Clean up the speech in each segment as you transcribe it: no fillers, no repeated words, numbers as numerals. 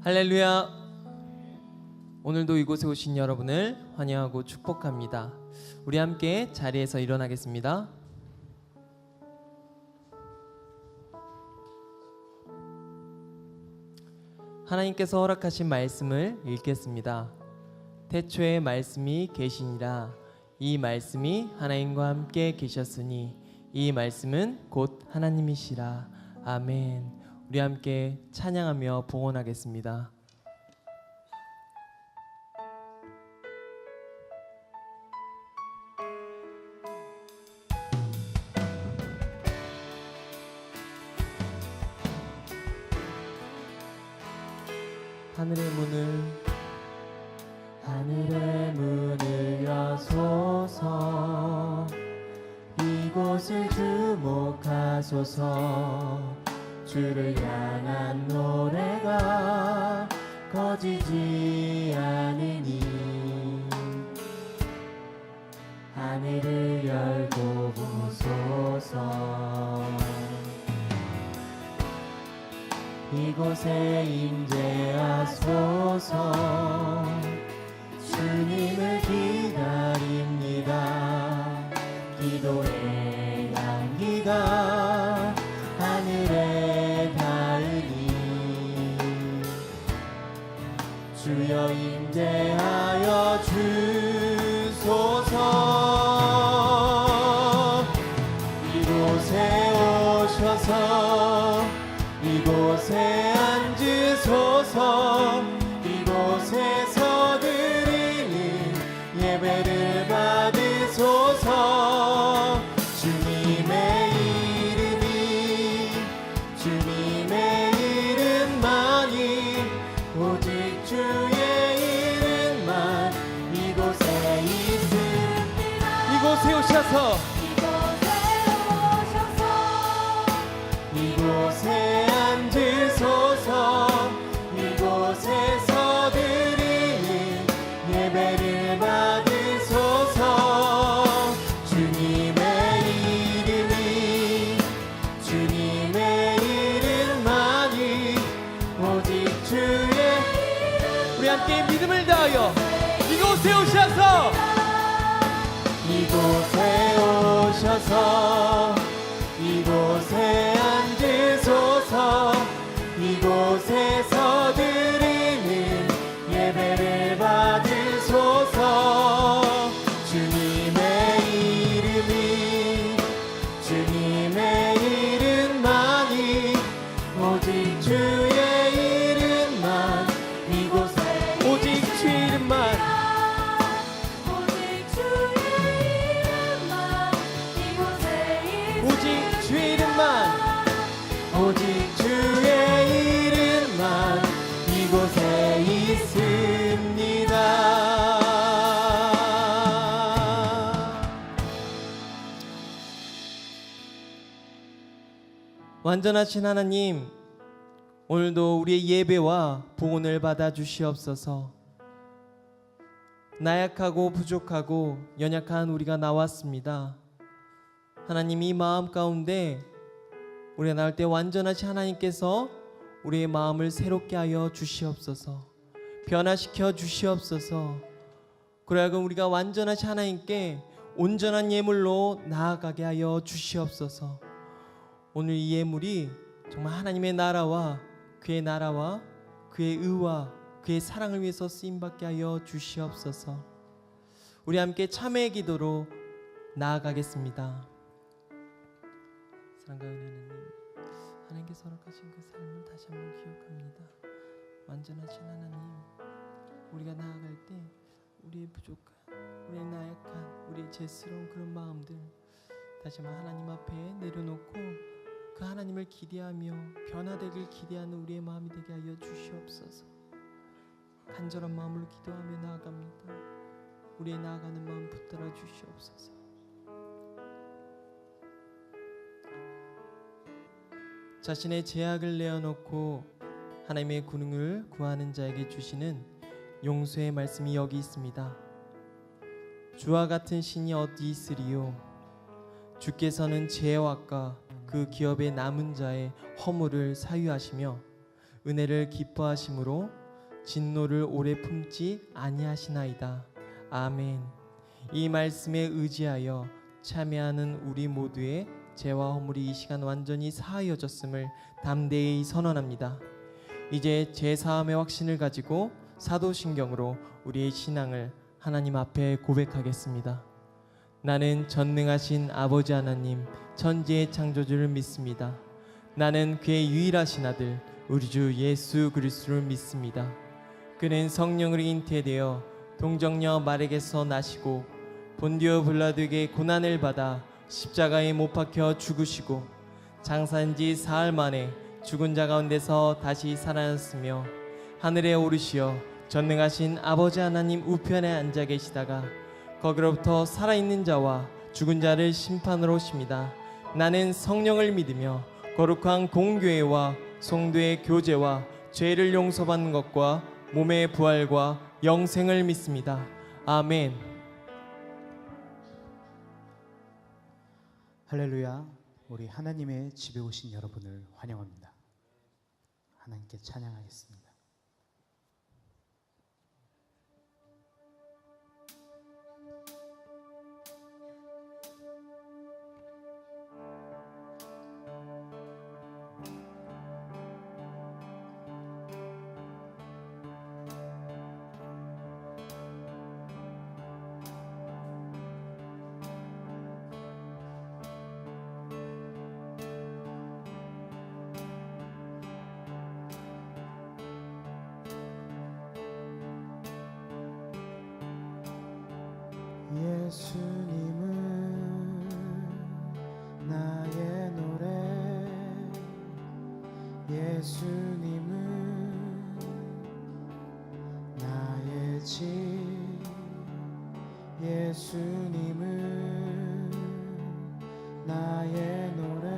할렐루야. 오늘도 이곳에 오신 여러분을 환영하고 축복합니다. 우리 함께 자리에서 일어나겠습니다. 하나님께서 허락하신 말씀을 읽겠습니다. 태초에 말씀이 계시니라. 이 말씀이 하나님과 함께 계셨으니 이 말씀은 곧 하나님이시라. 아멘. 우리 함께 찬양하며 봉헌하겠습니다. 하늘의 문을 여소서. 이곳을 주목하소서. 주를 향한 노래가 거지지 않으니 하늘을 열고 보소서. 이곳에 임재하소서. 주님을 기다립니다. 기도의 향기가 하늘에 닿으니 주여 임재하여 주소서. 이곳에 오셔서 이곳에 앉으소서. 이곳에서 드리는 예배를 받으소서. 주님의 이름만이 오직 주의 이름만 이곳에 있습니다. 이곳에 오셔서 이곳에 앉으소서. 이곳에서 드리는 예배를 받으소서. 주님의 이름만이 오직 주의 우리 함께 믿음을 다하여 이곳에 오셔서 이곳에 앉으소서. 이곳에서 드리는 예배를 받으소서. 주님의 이름만이 오직 주의 이름만 이곳에 오직 주의 이름만 오직 주의 이름만 이곳에 있습니다. 완전하신 하나님, 오늘도 우리의 예배와 봉헌을 받아 주시옵소서. 나약하고 부족하고 연약한 우리가 나왔습니다. 하나님, 이 마음 가운데 우리가 나올 때 완전하신 하나님께서 우리의 마음을 새롭게 하여 주시옵소서. 변화시켜 주시옵소서. 그러하여 우리가 완전하신 하나님께 온전한 예물로 나아가게 하여 주시옵소서. 오늘 이 예물이 정말 하나님의 나라와 그의 의와 그의 사랑을 위해서 쓰임받게 하여 주시옵소서. 우리 함께 참회의 기도로 나아가겠습니다. 사랑과 은혜는 하나님께서 허락하신 그 삶을 다시 한번 기억합니다. 완전하신 하나님, 우리가 나아갈 때 우리의 부족한, 우리의 나약한, 우리의 죄스러운 그런 마음들 다시 한번 하나님 앞에 내려놓고 그 하나님을 기대하며 변화되길 기대하는 우리의 마음이 되게 하여 주시옵소서. 간절한 마음으로 기도하며 나아갑니다. 우리의 나아가는 마음 붙들어 주시옵소서. 자신의 죄악을 내어놓고 하나님의 군응을 구하는 자에게 주시는 용서의 말씀이 여기 있습니다. 주와 같은 신이 어디 있으리요. 주께서는 죄악과 그 기업의 남은 자의 허물을 사유하시며 은혜를 기뻐하심으로 진노를 오래 품지 아니하시나이다. 아멘. 이 말씀에 의지하여 참여하는 우리 모두의 죄와 허물이 이 시간 완전히 사하여졌음을 담대히 선언합니다. 이제 죄사함의 확신을 가지고 사도신경으로 우리의 신앙을 하나님 앞에 고백하겠습니다. 나는 전능하신 아버지 하나님 천지의 창조주를 믿습니다. 나는 그의 유일하신 아들 우리 주 예수 그리스도를 믿습니다. 그는 성령으로 잉태되어 동정녀 마리에게서 나시고 본디오 빌라도에게 고난을 받아 십자가에 못 박혀 죽으시고 장사한 지 사흘 만에 죽은 자 가운데서 다시 살아났으며 하늘에 오르시어 전능하신 아버지 하나님 우편에 앉아 계시다가 거기로부터 살아있는 자와 죽은 자를 심판으로 오십니다. 나는 성령을 믿으며 거룩한 공교회와 성도의 교제와 죄를 용서받는 것과 몸의 부활과 영생을 믿습니다. 아멘. 할렐루야. 우리 하나님의 집에 오신 여러분을 환영합니다. 하나님께 찬양하겠습니다. 예수님은 나의 노래, 예수님은 나의 집, 예수님은 나의 노래,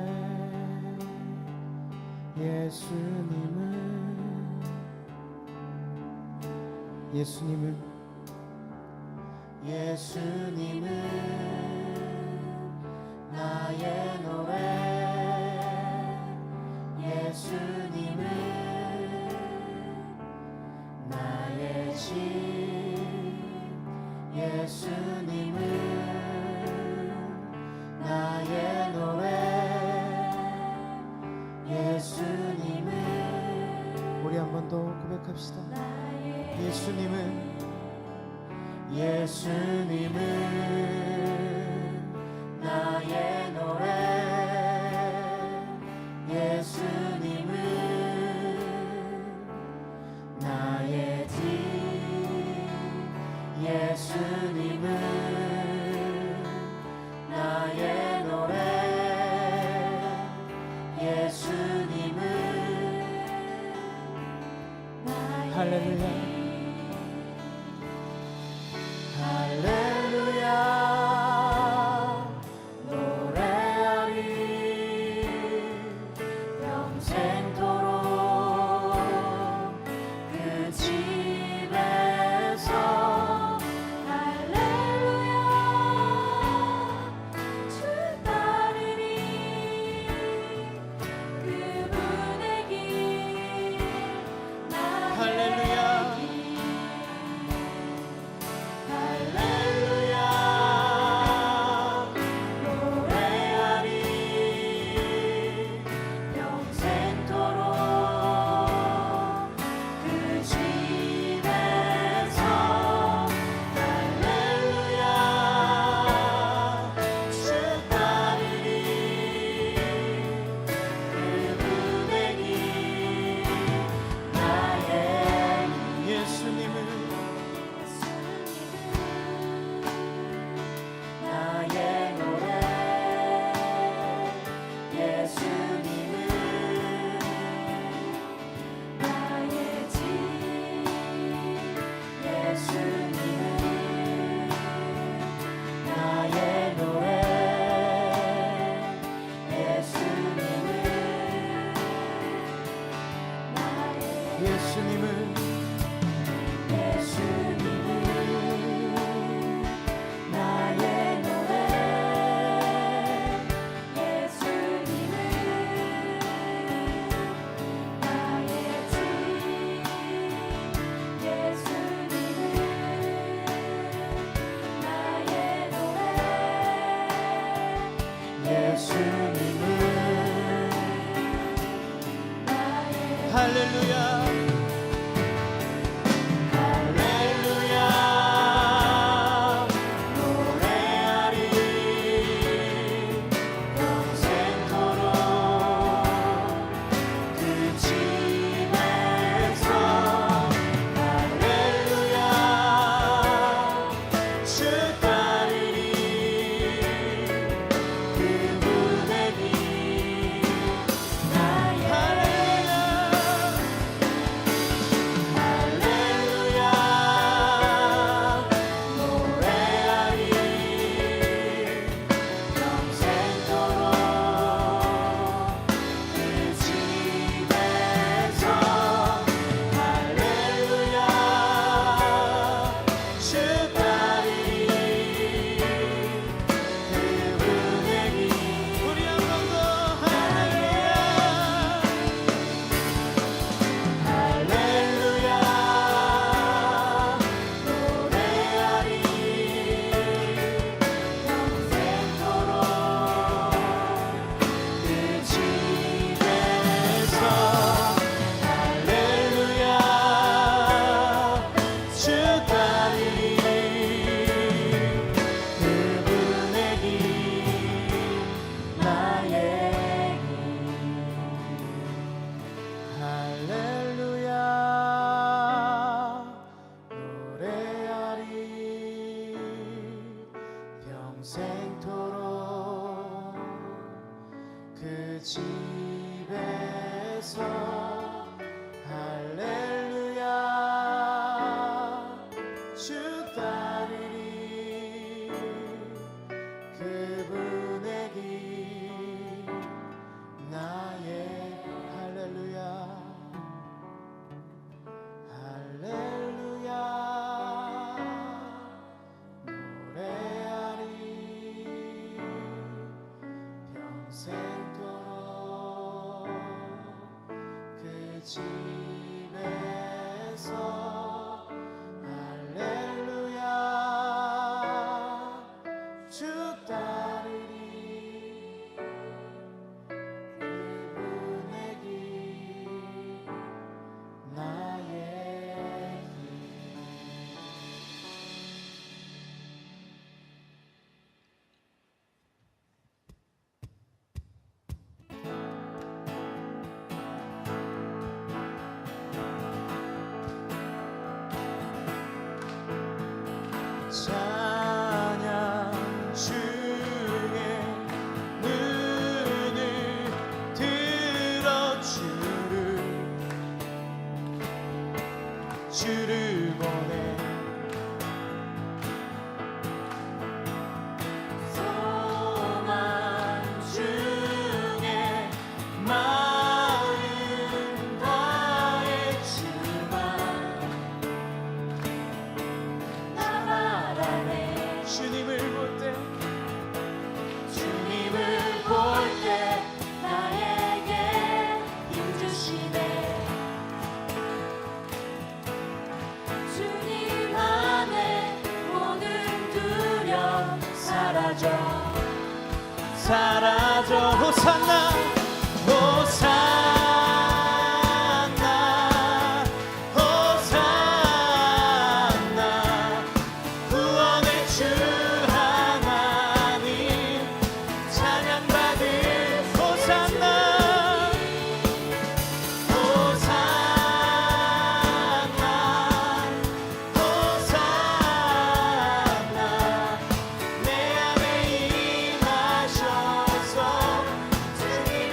예수님은 나의 노래, 예수님은 나의 집, 예수님은 나의 노래, 예수님은 우리 한 번 더 고백합시다. 예수님은 나의 노래, 예수님은 나의 집, 예수님은 나의 노래, 예수님은 할렐루야. 할렐루야 노래하리 평생토록 그 집에서 할렐루야 주 따르리 그분의 길 나의 길 할렐루야 평생토록 그 집에서 할렐루야 주 따르리 그분의 길 나의 할렐루야 할렐루야 노래하리 평생토록 그 집에서 할렐루야 주 따르리 그분의 길 나의 길 찬양 중에 눈을 들어 주를 보내 소망 중에 마음 다했지만 주님을 볼 때 나에게 힘주시네 주님 안에 모든 두려움 사라져 호산나 호산나 호산나 구원의 주 하나님 찬양받은 호산나 호산나 호산나 내 안에 임하셔서 주님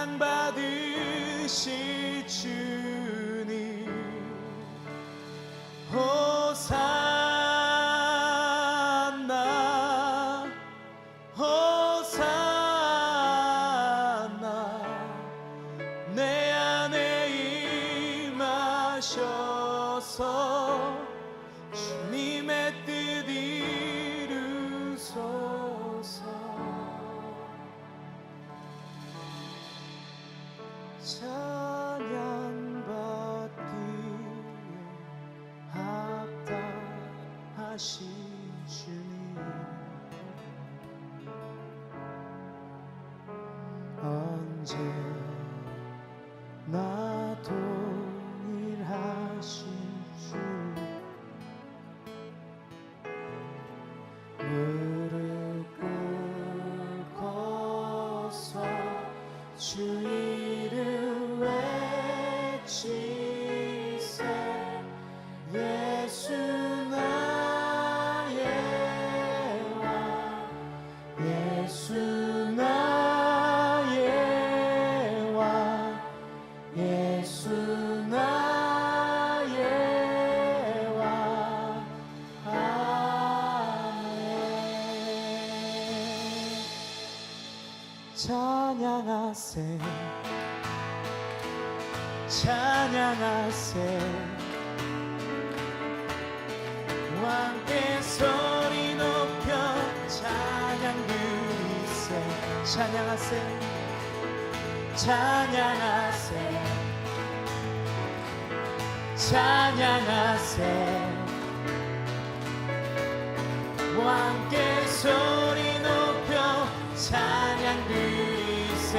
찬양 받으실 주님 호산나 호산나 내 안에 임하셔서 주님의 뜻 이루소서. 찬양받기에 합당하신 주님 언제나 동일하신 주 무릎 꿇고서 주 이름 외치세 예수 나의 왕 예수 나의 왕 예수 나의 왕 아멘. 찬양하세 찬양하세 왕께 소리 높여 찬양 드리세 찬양하세 찬양하세 찬양하세 왕께 소리 높여 찬양 드리세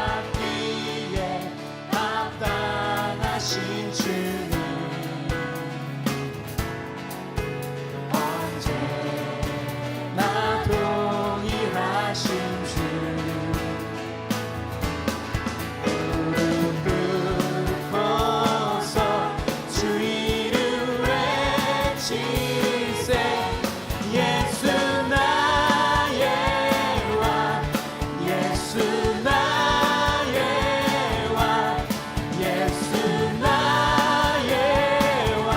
찬양받기에 합당하신 주님 언제나 동일하신 주 무릎 꿇고서 주 이름 외치세 예수 나의 왕 예수 나의 왕 예수 나의 왕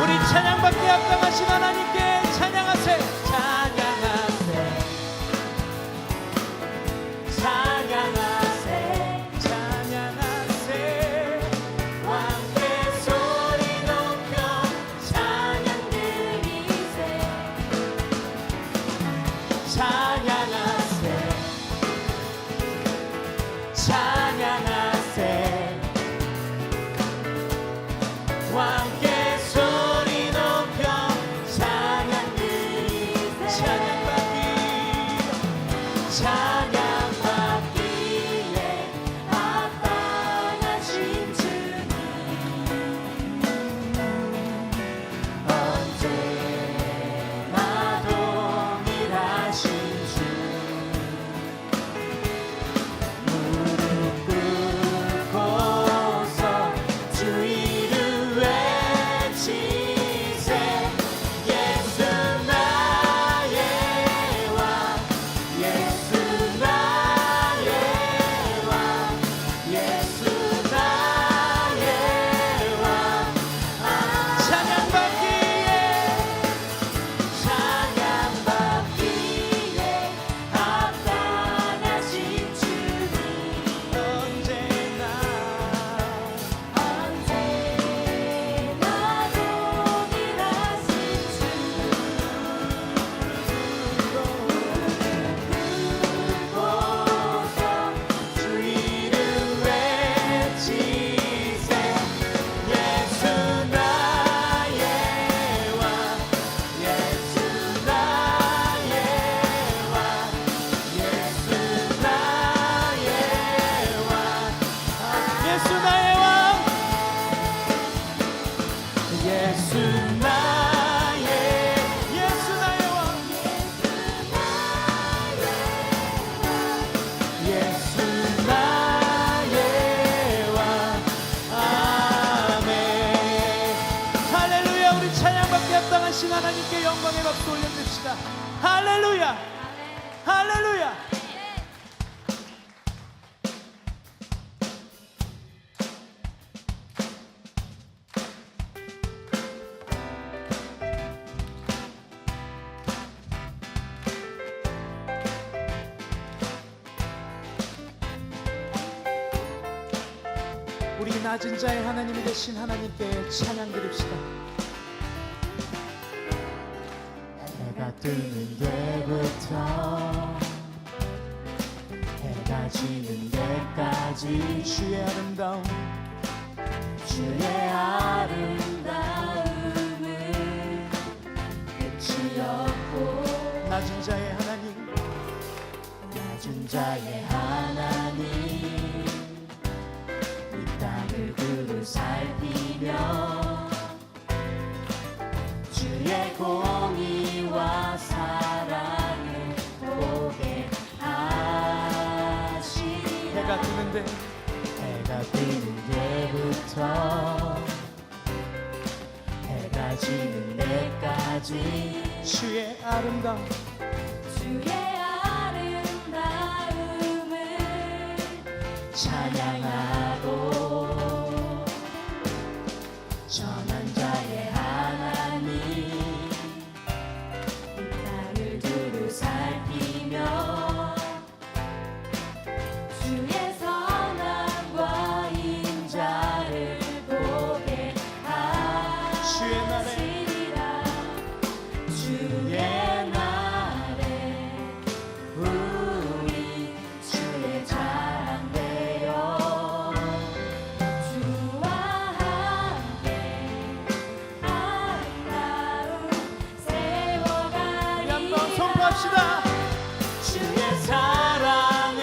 우리 찬양받기에 합당하신 하나님께 찬양하세 찬양하세 찬양하세 찬양하세 왕께 소리 높여 찬양 드리세 찬양하세 찬양하세 왕께 소리 높여 찬양 드리세 찬양받기에 합당하신 주님 언제나 동일하신 주 무릎 꿇고서 주 이름 외치세 예수 나의 왕 예수 나의 왕 예수 나의 왕 찬양받기에 합당하신 주님 언제나 동일하신 주 꿇고서 주 이름 외치세 예수 나의 왕 예수 나의 왕 예수 나의 왕 예수 나의 왕 예수 나의 예수 나의 왕 예수 나의 왕 아멘. 할렐루야. 우리 찬양받기에 합당하신 하나님께 영광의 박수 올려드립시다. 할렐루야. 우리 낮은 자의 하나님이 되신 하나님께 찬양 드립시다. 해가 뜨는 데부터 해가 지는 데까지 주의 아름다움 주의 아름다움은 끝이 없고 낮은 자의 하나님 낮은 자의 하나님 이 땅을 두루 살피며 주의 공의와 사랑을 보게 하시리라. 해가 뜨는데 해가 뜨는 데부터 해가 지는 데까지 주의 아름다움 주의 아름다움을 찬양하고 전한 자의 하나님 이 땅을 두루 살피며 주의 선함과 인자를 보게 하시리라. 주의 날에 우리 주의 자랑되어 주와 함께 아름다움 세워가리. 한번 선포합시다. 주의 사랑은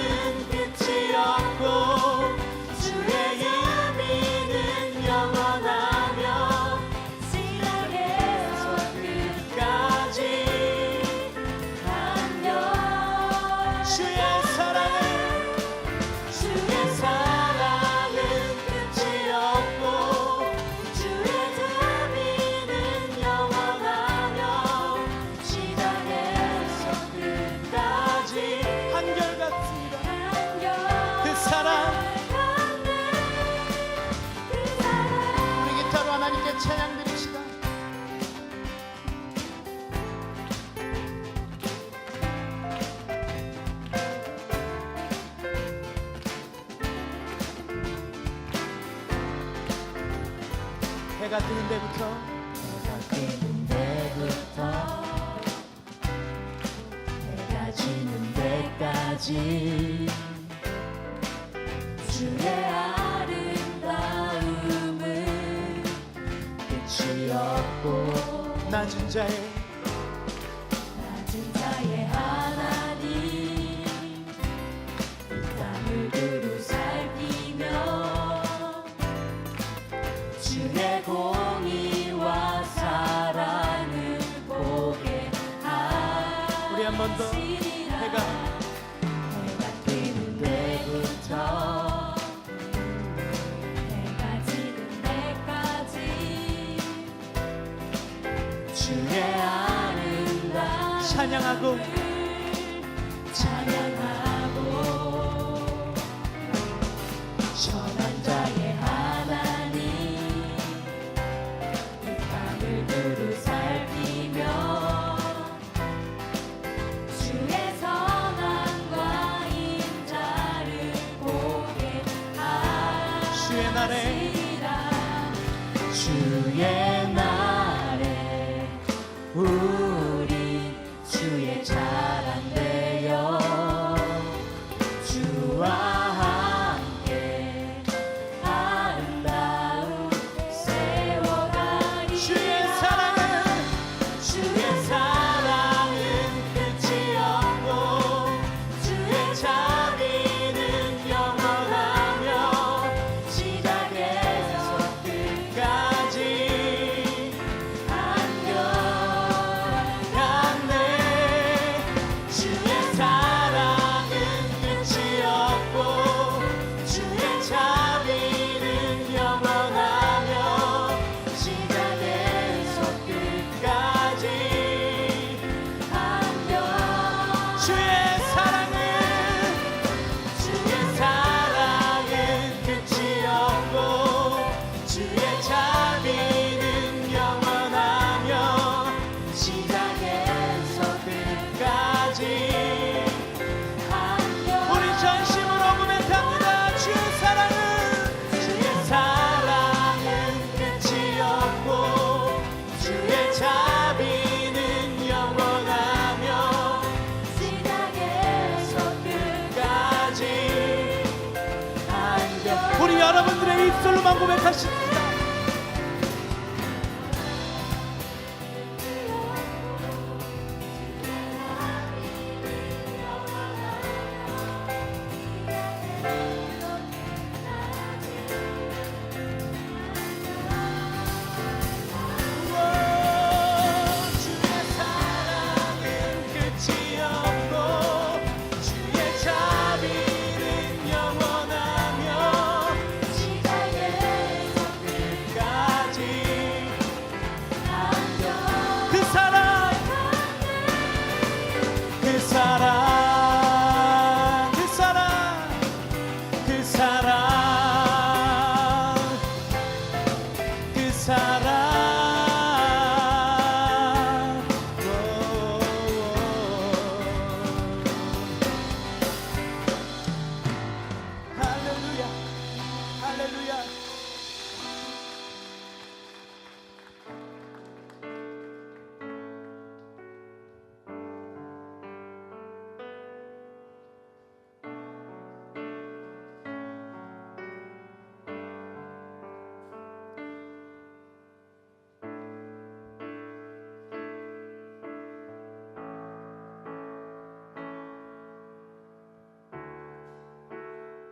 끝이 없고 주의 의미는 영원하며 시작에서 끝까지 감격. 주의 사랑은 끝이 없고 주의 자비는 영원하며 시작에서 끝까지 한결같습니다. 감격. 그 사랑 우리 기타로 하나님께 찬양 드립시다. 해가 뜨는 데부터 해가 뜨는 데부터 해가 지는 데까지 주의 아름다움은 끝이 없고 낮은 자의 낮은 자의 하나님 이 땅을 두루 살피며 주의 공의와 사랑을 보게 우리 한 번 더 하시리라. 해가 해가 뜨는 데부터 해가 지는 데까지 주의 아름다움을 찬양하고 찬양하고 전한 자의 하나님 이 땅을 두루 살피며 주의 선함과 인자를 보게 주의 날에 하시리라. 주의 날에 우리 주의 자랑되어 주와 함께 아름다움 세워가리. 주의 사랑은 끝이 없고 주의 자비는 영원하며 시작에 그냥 입술로만 고백하십니다.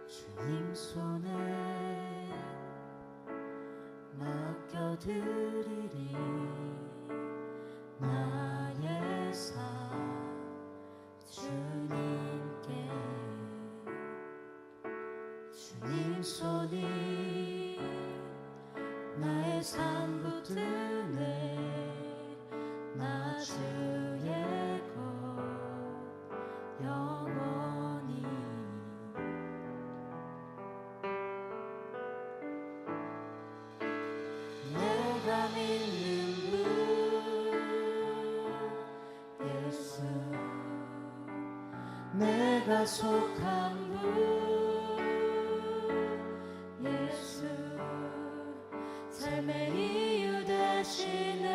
주님 손에 맡겨드리리 나의 삶 주님께. 주님 손이 나의 삶 붙드네 나 주의 것 영원히. 내가 믿는 분 예수, 내가 속한 분 예수, 삶의 이유 되시네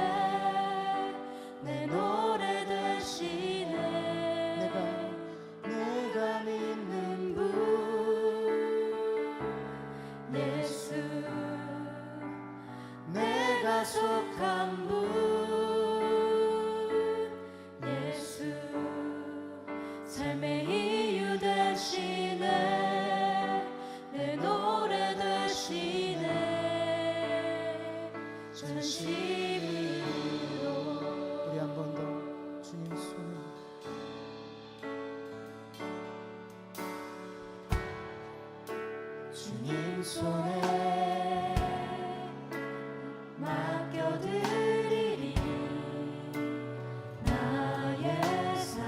내 노래 되시네. 내가 믿는 분 예수, 내가 속한 분 예수, 삶의 이유 되시네 내 노래 되시네. 전심으로 우리 한 번 더 주님 손에 주님 손에 맡겨드리리 나의 삶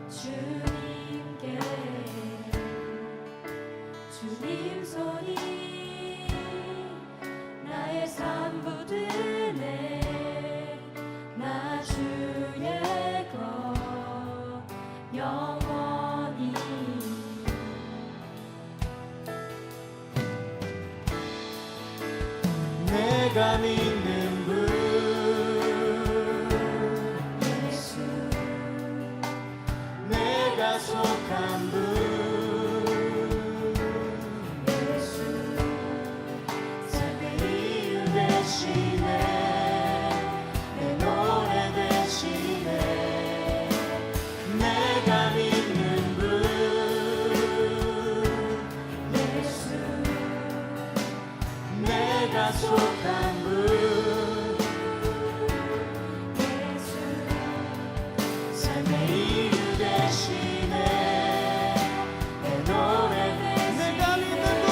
주님께. 주님 손이 나의 삶 붙드네 나 주의 것 영원히. 내가 믿는 분 예수, 내가 속한 분 예수, 삶의 이유 되시네 내 노래 되시네. 내가 믿는 분 예수, 내가 속한 분 예수, 삶의 이유 되시네 내 노래 내가 믿는 분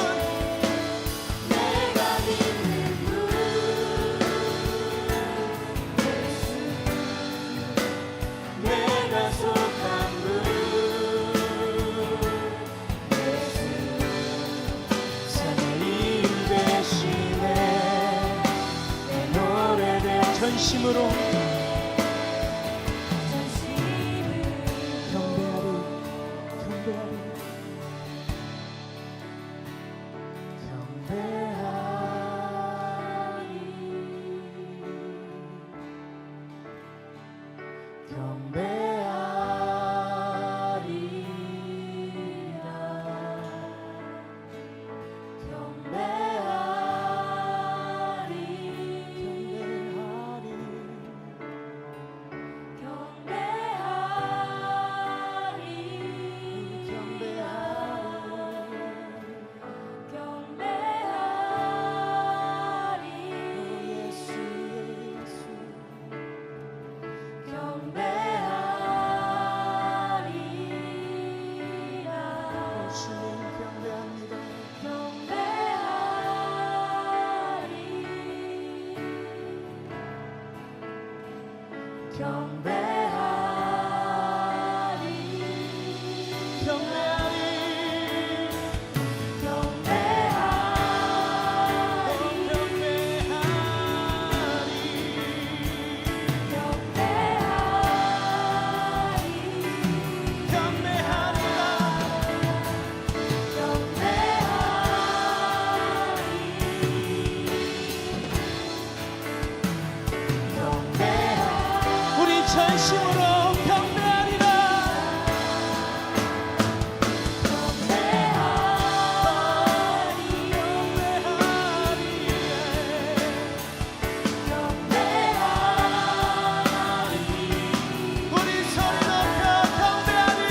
내가 믿는 분 예수, 내가 속한 분 예수, 삶의 이유 되시네 내 노래 전심으로 경배하리라 우리 전심으로 경배하리라. 우리 소리 높여 경배하리.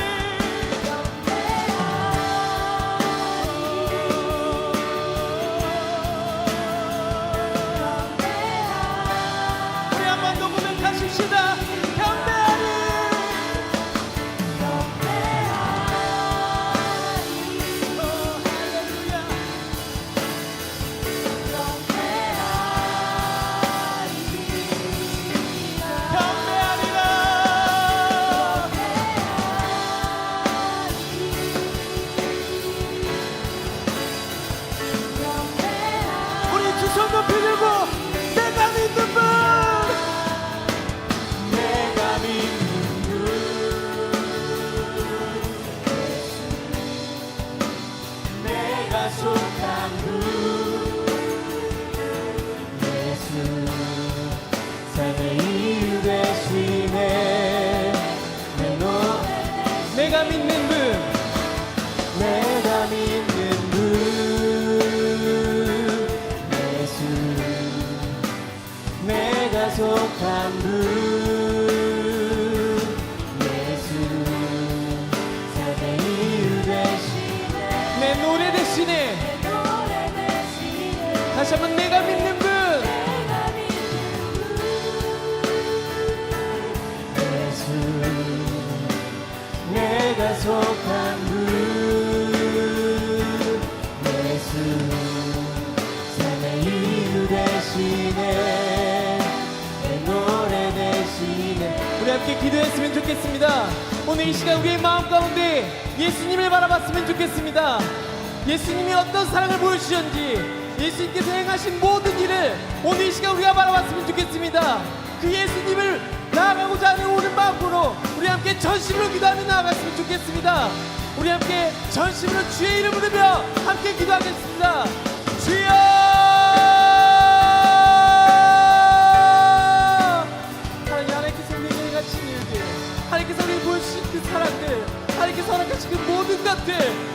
우리 한 번 더 고백하십시다. 경배하리. 오, 할렐루야. 경배하리라. 우리 두 손 높이 들고 내가 믿는 분, 내가 믿는 분, 내가 속한 분, 예수 삶의 이유 되시네. 내가 믿는 분, 내가 믿는 분, 예수 내가 속한 분, 예수 삶의 이유 되시네. 내 노래 대신에 다시 한번 내가 믿는 분, 예수 내가 속한 분, 예수 삶의 이유 되시네. 내 노래 되시네. 우리 함께 기도했으면 좋겠습니다. 오늘 이 시간 우리의 마음 가운데 예수님을 바라봤으면 좋겠습니다. 예수님이 어떤 사랑을 보여주셨는지, 예수님께서 행하신 모든 일을 오늘 이 시간 우리가 바라봤으면 좋겠습니다. 그 예수님을 나아가고자 하는 오는 마음으로 우리 함께 전심으로 기도하며 나아갔으면 좋겠습니다. 우리 함께 전심으로 주의 이름 부르며 함께 기도하겠습니다. 주여! 하나님, 하나님께서 우리에게 행하신 일들, 하나님께서 우리에게 보여주신 그 사랑들, 하나님께서 허락하신 그 모든 것들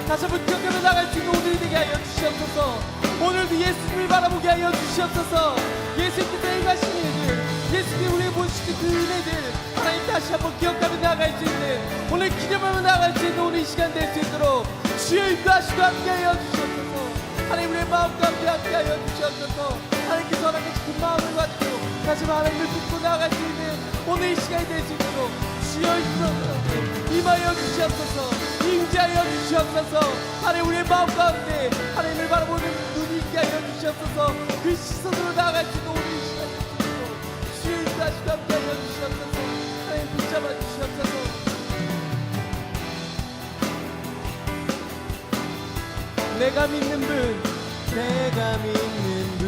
다시 한번 기억하며 나갈 수 있는 오늘이 되게 하여 주시옵소서. 오늘도 예수님을 바라보게 하여 주시옵소서. 예수님께서 행하신 일들, 예수님이 우리에게 보여주신 그 은혜들 하나님 다시 한번 기억하며 나아갈 수 있는, 오늘 기념하며 나아갈 수 있는 오늘 이 시간 될 수 있도록 주여 인도하시고 함께 하여 주시옵소서. 하나님, 우리의 마음 가운데 함께 하여 주시옵소서. 하나님께서 허락하신 그 마음을 갖고 다시 하나님을 믿고 나아갈 수 있는 오늘 이 시간이 될 수 있도록 주여 임하여 주시옵소서. 임재하여 주시옵소서. 하나님, 우리의 마음 가운데 하나님을 바라보는 눈이 있게 하여 주시옵소서. 그 시선으로 나아갈 수 있는 오늘 이 시간이 될 수 있도록 주여 인도하시고 함께 하여 주시옵소서. 하나님, 붙잡아 주시옵소서. 내가 믿는 분, 내가 믿는 분,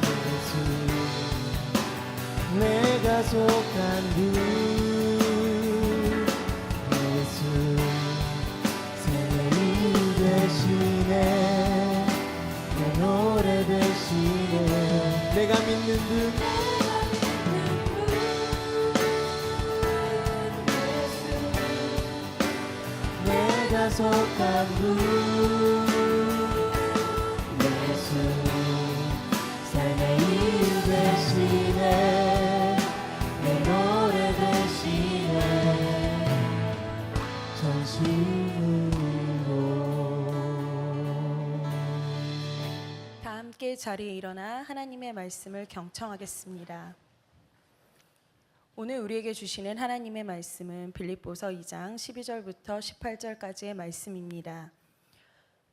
예수 내가 속한 분, 예수 삶의 이유 되시네. 내 노래 되시네. 내가 믿는 분, 내가 속한 분, 예수 삶의 이유 되시네. 내 노래 되시네. 전심으로. 다 함께 자리에 일어나 하나님의 말씀을 경청하겠습니다. 오늘 우리에게 주시는 하나님의 말씀은 빌립보서 2장 12절부터 18절까지의 말씀입니다.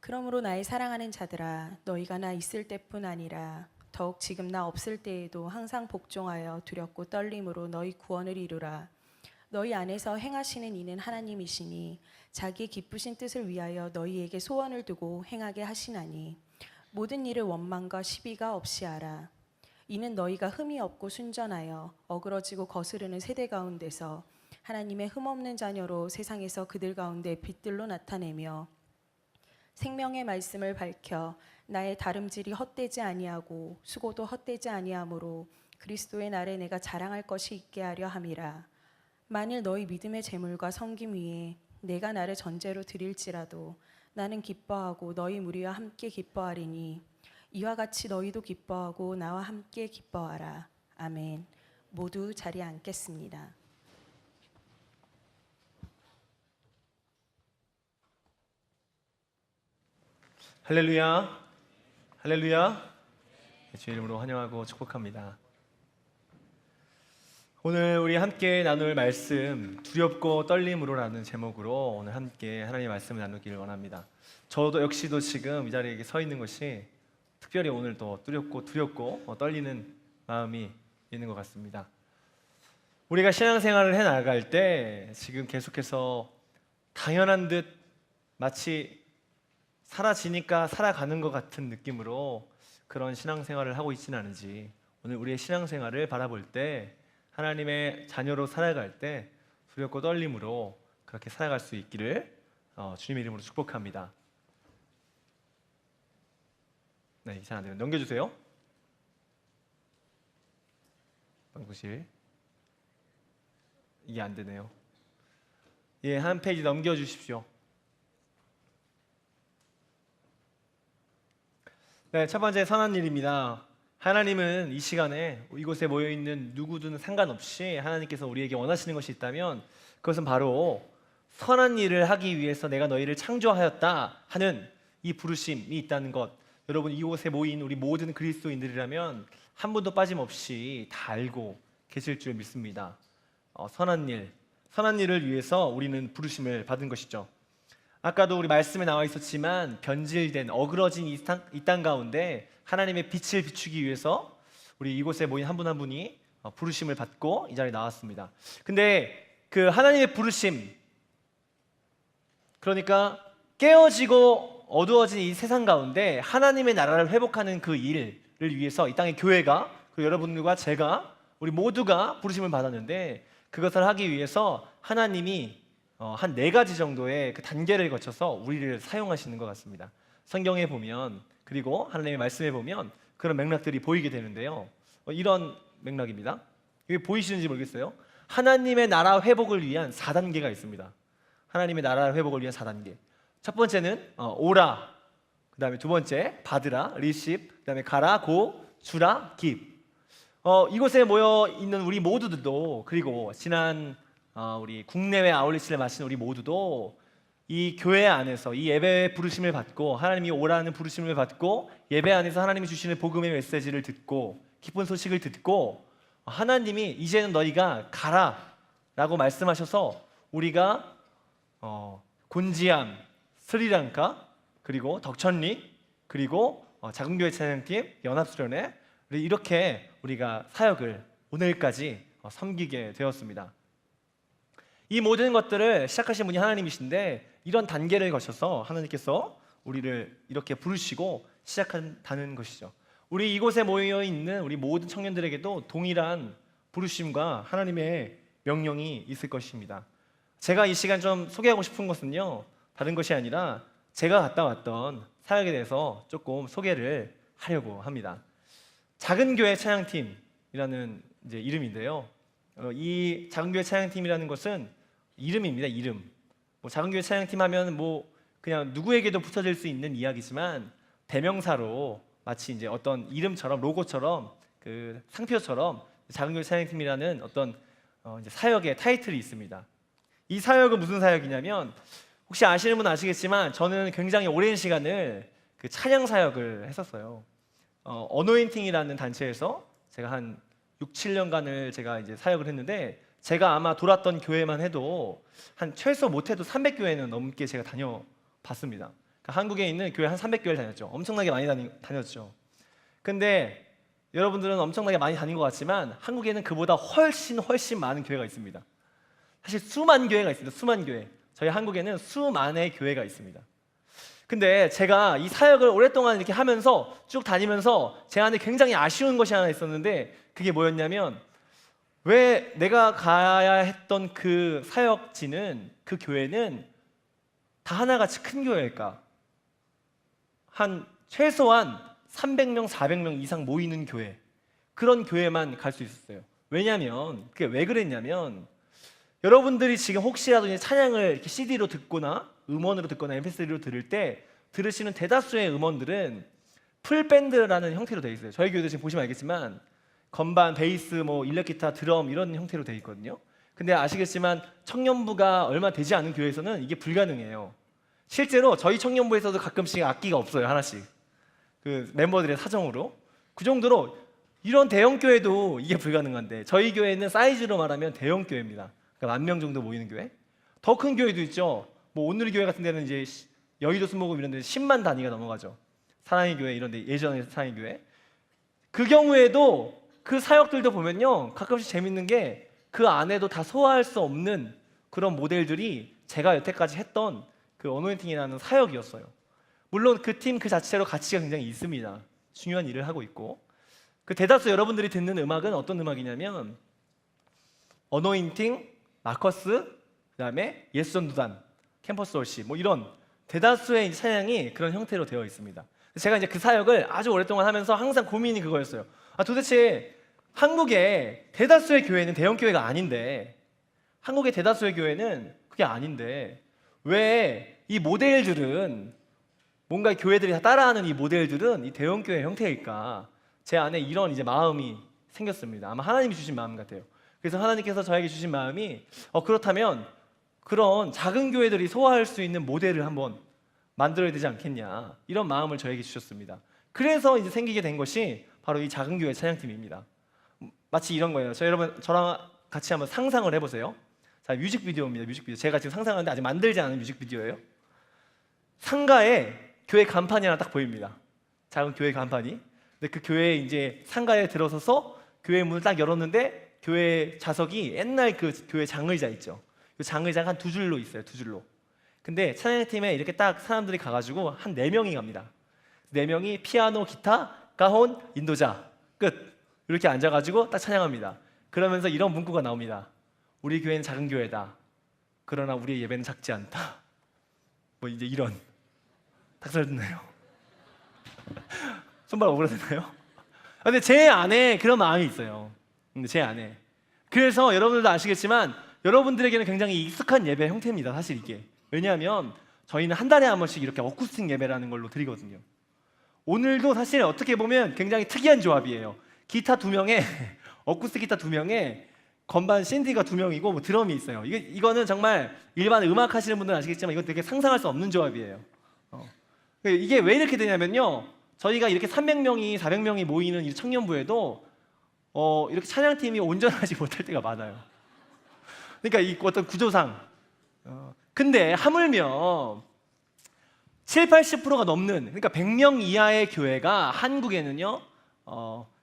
그러므로 나의 사랑하는 자들아, 너희가 나 있을 때뿐 아니라 더욱 지금 나 없을 때에도 항상 복종하여 두렵고 떨림으로 너희 구원을 이루라. 너희 안에서 행하시는 이는 하나님이시니 자기 기쁘신 뜻을 위하여 너희에게 소원을 두고 행하게 하시나니 모든 일을 원망과 시비가 없이 하라. 이는 너희가 흠이 없고 순전하여 어그러지고 거스르는 세대 가운데서 하나님의 흠없는 자녀로 세상에서 그들 가운데 빛들로 나타내며 생명의 말씀을 밝혀 나의 다름질이 헛되지 아니하고 수고도 헛되지 아니하므로 그리스도의 날에 내가 자랑할 것이 있게 하려 함이라. 만일 너희 믿음의 재물과 섬김 위에 내가 나를 전제로 드릴지라도 나는 기뻐하고 너희 무리와 함께 기뻐하리니 이와 같이 너희도 기뻐하고 나와 함께 기뻐하라. 아멘. 모두 자리에 앉겠습니다. 할렐루야, 할렐루야. 주의 이름으로 환영하고 축복합니다. 오늘 우리 함께 나눌 말씀 두렵고 떨림으로라는 제목으로 오늘 함께 하나님의 말씀을 나누기를 원합니다. 저도 역시도 지금 이 자리에 서 있는 것이 특별히 오늘 또 두렵고 떨리는 마음이 있는 것 같습니다. 우리가 신앙생활을 해나갈 때 지금 계속해서 당연한 듯 마치 사라지니까 살아가는 것 같은 느낌으로 그런 신앙생활을 하고 있지는 않은지, 오늘 우리의 신앙생활을 바라볼 때 하나님의 자녀로 살아갈 때 두렵고 떨림으로 그렇게 살아갈 수 있기를 주님의 이름으로 축복합니다. 네, 잘 안 되면 넘겨주세요. 방구실 이게 안 되네요. 예, 한 페이지 넘겨주십시오. 네, 첫 번째 선한 일입니다. 하나님은 이 시간에 이곳에 모여있는 누구든 상관없이 하나님께서 우리에게 원하시는 것이 있다면 그것은 바로 선한 일을 하기 위해서 내가 너희를 창조하였다 하는 이 부르심이 있다는 것, 여러분 이곳에 모인 우리 모든 그리스도인들이라면 한 분도 빠짐없이 다 알고 계실 줄 믿습니다. 선한 일을 위해서 우리는 부르심을 받은 것이죠. 아까도 우리 말씀에 나와 있었지만 변질된 어그러진 이 땅 가운데 하나님의 빛을 비추기 위해서 우리 이곳에 모인 한 분 한 분이 부르심을 받고 이 자리에 나왔습니다. 근데 그 하나님의 부르심, 그러니까 깨어지고 어두워진 이 세상 가운데 하나님의 나라를 회복하는 그 일을 위해서 이 땅의 교회가, 그리고 여러분들과 제가 우리 모두가 부르심을 받았는데 그것을 하기 위해서 하나님이 한 4가지 정도의 그 단계를 거쳐서 우리를 사용하시는 것 같습니다. 성경에 보면, 그리고 하나님의 말씀에 보면 그런 맥락들이 보이게 되는데요. 이런 맥락입니다. 이게 보이시는지 모르겠어요. 하나님의 나라 회복을 위한 4단계가 있습니다. 하나님의 나라 회복을 위한 4단계. 첫 번째는 오라, 그 다음에 두 번째 받으라, 리십, 그 다음에 가라, 고, 주라, give. 이곳에 모여 있는 우리 모두들도, 그리고 지난 우리 국내외 아울리치를 마친 우리 모두도 이 교회 안에서 이 예배의 부르심을 받고 하나님이 오라는 부르심을 받고 예배 안에서 하나님이 주시는 복음의 메시지를 듣고 기쁜 소식을 듣고 하나님이 이제는 너희가 가라 라고 말씀하셔서 우리가 곤지암, 스리랑카, 그리고 덕천리, 그리고 작은교회 찬양팀, 연합수련회, 이렇게 우리가 사역을 오늘까지 섬기게 되었습니다. 이 모든 것들을 시작하신 분이 하나님이신데 이런 단계를 거쳐서 하나님께서 우리를 이렇게 부르시고 시작한다는 것이죠. 우리 이곳에 모여 있는 우리 모든 청년들에게도 동일한 부르심과 하나님의 명령이 있을 것입니다. 제가 이 시간 좀 소개하고 싶은 것은요, 다른 것이 아니라 제가 갔다 왔던 사역에 대해서 조금 소개를 하려고 합니다. 작은교회 찬양팀이라는 이제 이름인데요. 이 작은교회 찬양팀이라는 것은 이름입니다. 이름. 작은교회 찬양팀 하면 그냥 누구에게도 붙여질 수 있는 이야기지만 대명사로 마치 이제 어떤 이름처럼, 로고처럼, 그 상표처럼 작은교회 찬양팀이라는 어떤 이제 사역의 타이틀이 있습니다. 이 사역은 무슨 사역이냐면, 혹시 아시는 분은 아시겠지만 저는 굉장히 오랜 시간을 그 찬양 사역을 했었어요. 어노인팅이라는 단체에서 제가 한 6, 7년간을 제가 이제 사역을 했는데, 제가 아마 돌았던 교회만 해도 한 최소 못해도 300교회는 넘게 제가 다녀봤습니다. 그러니까 한국에 있는 교회 한 300교회를 다녔죠. 엄청나게 많이 다녔죠. 근데 여러분들은 엄청나게 많이 다닌 것 같지만 한국에는 그보다 훨씬 많은 교회가 있습니다. 사실 수만 교회가 있습니다. 수만 교회. 저희 한국에는 수만의 교회가 있습니다. 근데 제가 이 사역을 오랫동안 이렇게 하면서 쭉 다니면서 제 안에 굉장히 아쉬운 것이 하나 있었는데, 그게 뭐였냐면, 왜 내가 가야 했던 그 사역지는, 그 교회는 다 하나같이 큰 교회일까? 한 최소한 300명, 400명 이상 모이는 교회, 그런 교회만 갈 수 있었어요. 왜냐면, 그게 왜 그랬냐면, 여러분들이 지금 혹시라도 이제 찬양을 이렇게 CD로 듣거나 음원으로 듣거나 MP3로 들을 때 들으시는 대다수의 음원들은 풀밴드라는 형태로 되어 있어요. 저희 교회도 지금 보시면 알겠지만 건반, 베이스, 뭐 일렉기타, 드럼 이런 형태로 되어 있거든요. 근데 아시겠지만 청년부가 얼마 되지 않은 교회에서는 이게 불가능해요. 실제로 저희 청년부에서도 가끔씩 악기가 없어요. 하나씩. 그 멤버들의 사정으로. 그 정도로 이런 대형 교회도 이게 불가능한데, 저희 교회는 사이즈로 말하면 대형 교회입니다. 그러니까 10,000명 정도 모이는 교회. 더 큰 교회도 있죠. 뭐 오늘 교회 같은 데는 이제 여의도 수목금 이런 데 10만 단위가 넘어가죠. 사랑의 교회 이런 데, 예전에 사랑의 교회. 그 경우에도 그 사역들도 보면요, 가끔씩 재밌는 게 그 안에도 다 소화할 수 없는 그런 모델들이 제가 여태까지 했던 그 어노인팅이라는 사역이었어요. 물론 그 팀 그 자체로 가치가 굉장히 있습니다. 중요한 일을 하고 있고. 그 대다수 여러분들이 듣는 음악은 어떤 음악이냐면 어노인팅, 마커스, 그다음에 예수전도단, 캠퍼스 월십, 뭐 이런 대다수의 찬양이 그런 형태로 되어 있습니다. 제가 이제 그 사역을 아주 오랫동안 하면서 항상 고민이 그거였어요. 도대체 한국의 대다수의 교회는 대형 교회가 아닌데, 한국의 대다수의 교회는 그게 아닌데 왜 이 모델들은, 뭔가 교회들이 다 따라하는 이 모델들은 이 대형 교회 형태일까? 제 안에 이런 이제 마음이 생겼습니다. 아마 하나님이 주신 마음 같아요. 그래서 하나님께서 저에게 주신 마음이, 그렇다면 그런 작은 교회들이 소화할 수 있는 모델을 한번 만들어야 되지 않겠냐, 이런 마음을 저에게 주셨습니다. 그래서 이제 생기게 된 것이 바로 이 작은 교회 찬양팀입니다. 마치 이런 거예요. 저랑 같이 한번 상상을 해보세요. 자, 뮤직비디오입니다. 뮤직비디오. 제가 지금 상상하는데 아직 만들지 않은 뮤직비디오예요. 상가에 교회 간판이 하나 딱 보입니다. 작은 교회 간판이. 근데 그 교회 이제 상가에 들어서서 교회 문을 딱 열었는데 교회 좌석이 옛날 그 교회 장의자 있죠. 그 장의자가 한 2줄로 있어요. 2줄로. 근데 찬양팀에 이렇게 딱 사람들이 가가지고 한 4명이 갑니다. 4명이 피아노, 기타, 가혼, 인도자 끝. 이렇게 앉아가지고 딱 찬양합니다. 그러면서 이런 문구가 나옵니다. 우리 교회는 작은 교회다. 그러나 우리의 예배는 작지 않다. 뭐 이제 이런. 닭살 돋나요? 손발 오그라드나요? 근데 제 안에 그런 마음이 있어요. 근데 제 안에. 그래서 여러분들도 아시겠지만 여러분들에게는 굉장히 익숙한 예배 형태입니다. 사실 이게. 왜냐하면 저희는 한 달에 한 번씩 이렇게 어쿠스틱 예배라는 걸로 드리거든요. 오늘도 사실 어떻게 보면 굉장히 특이한 조합이에요. 기타 2명에 어쿠스틱 기타 2명에 건반 샌디가 2명이고 뭐 드럼이 있어요. 이거는 정말 일반 음악 하시는 분들은 아시겠지만 이건 되게 상상할 수 없는 조합이에요. 이게 왜 이렇게 되냐면요, 저희가 이렇게 300명이 400명이 모이는 이 청년부에도 이렇게 찬양팀이 온전하지 못할 때가 많아요. 그러니까 이 어떤 구조상. 근데 하물며 70-80%가 넘는, 그러니까 100명 이하의 교회가 한국에는요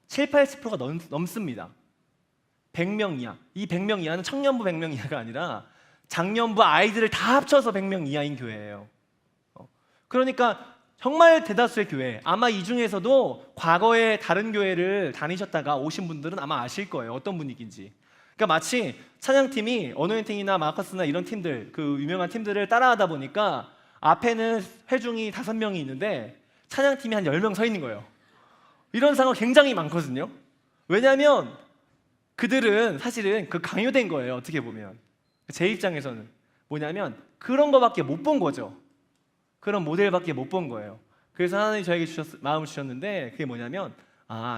70-80%가 넘습니다. 100명 이하. 이 100명 이하는 청년부 100명 이하가 아니라 장년부 아이들을 다 합쳐서 100명 이하인 교회예요. 그러니까 정말 대다수의 교회, 아마 이 중에서도 과거에 다른 교회를 다니셨다가 오신 분들은 아마 아실 거예요. 어떤 분위기인지. 그러니까 마치 찬양팀이 어노인팅이나 마커스나 이런 팀들, 그 유명한 팀들을 따라하다 보니까 앞에는 회중이 5명이 있는데 찬양팀이 한 10명 서 있는 거예요. 이런 상황 굉장히 많거든요. 왜냐하면 그들은 사실은 그 강요된 거예요. 어떻게 보면 제 입장에서는 뭐냐면 그런 거밖에 못 본 거죠. 그런 모델밖에 못 본 거예요. 그래서 하나님이 저에게 마음을 주셨는데, 그게 뭐냐면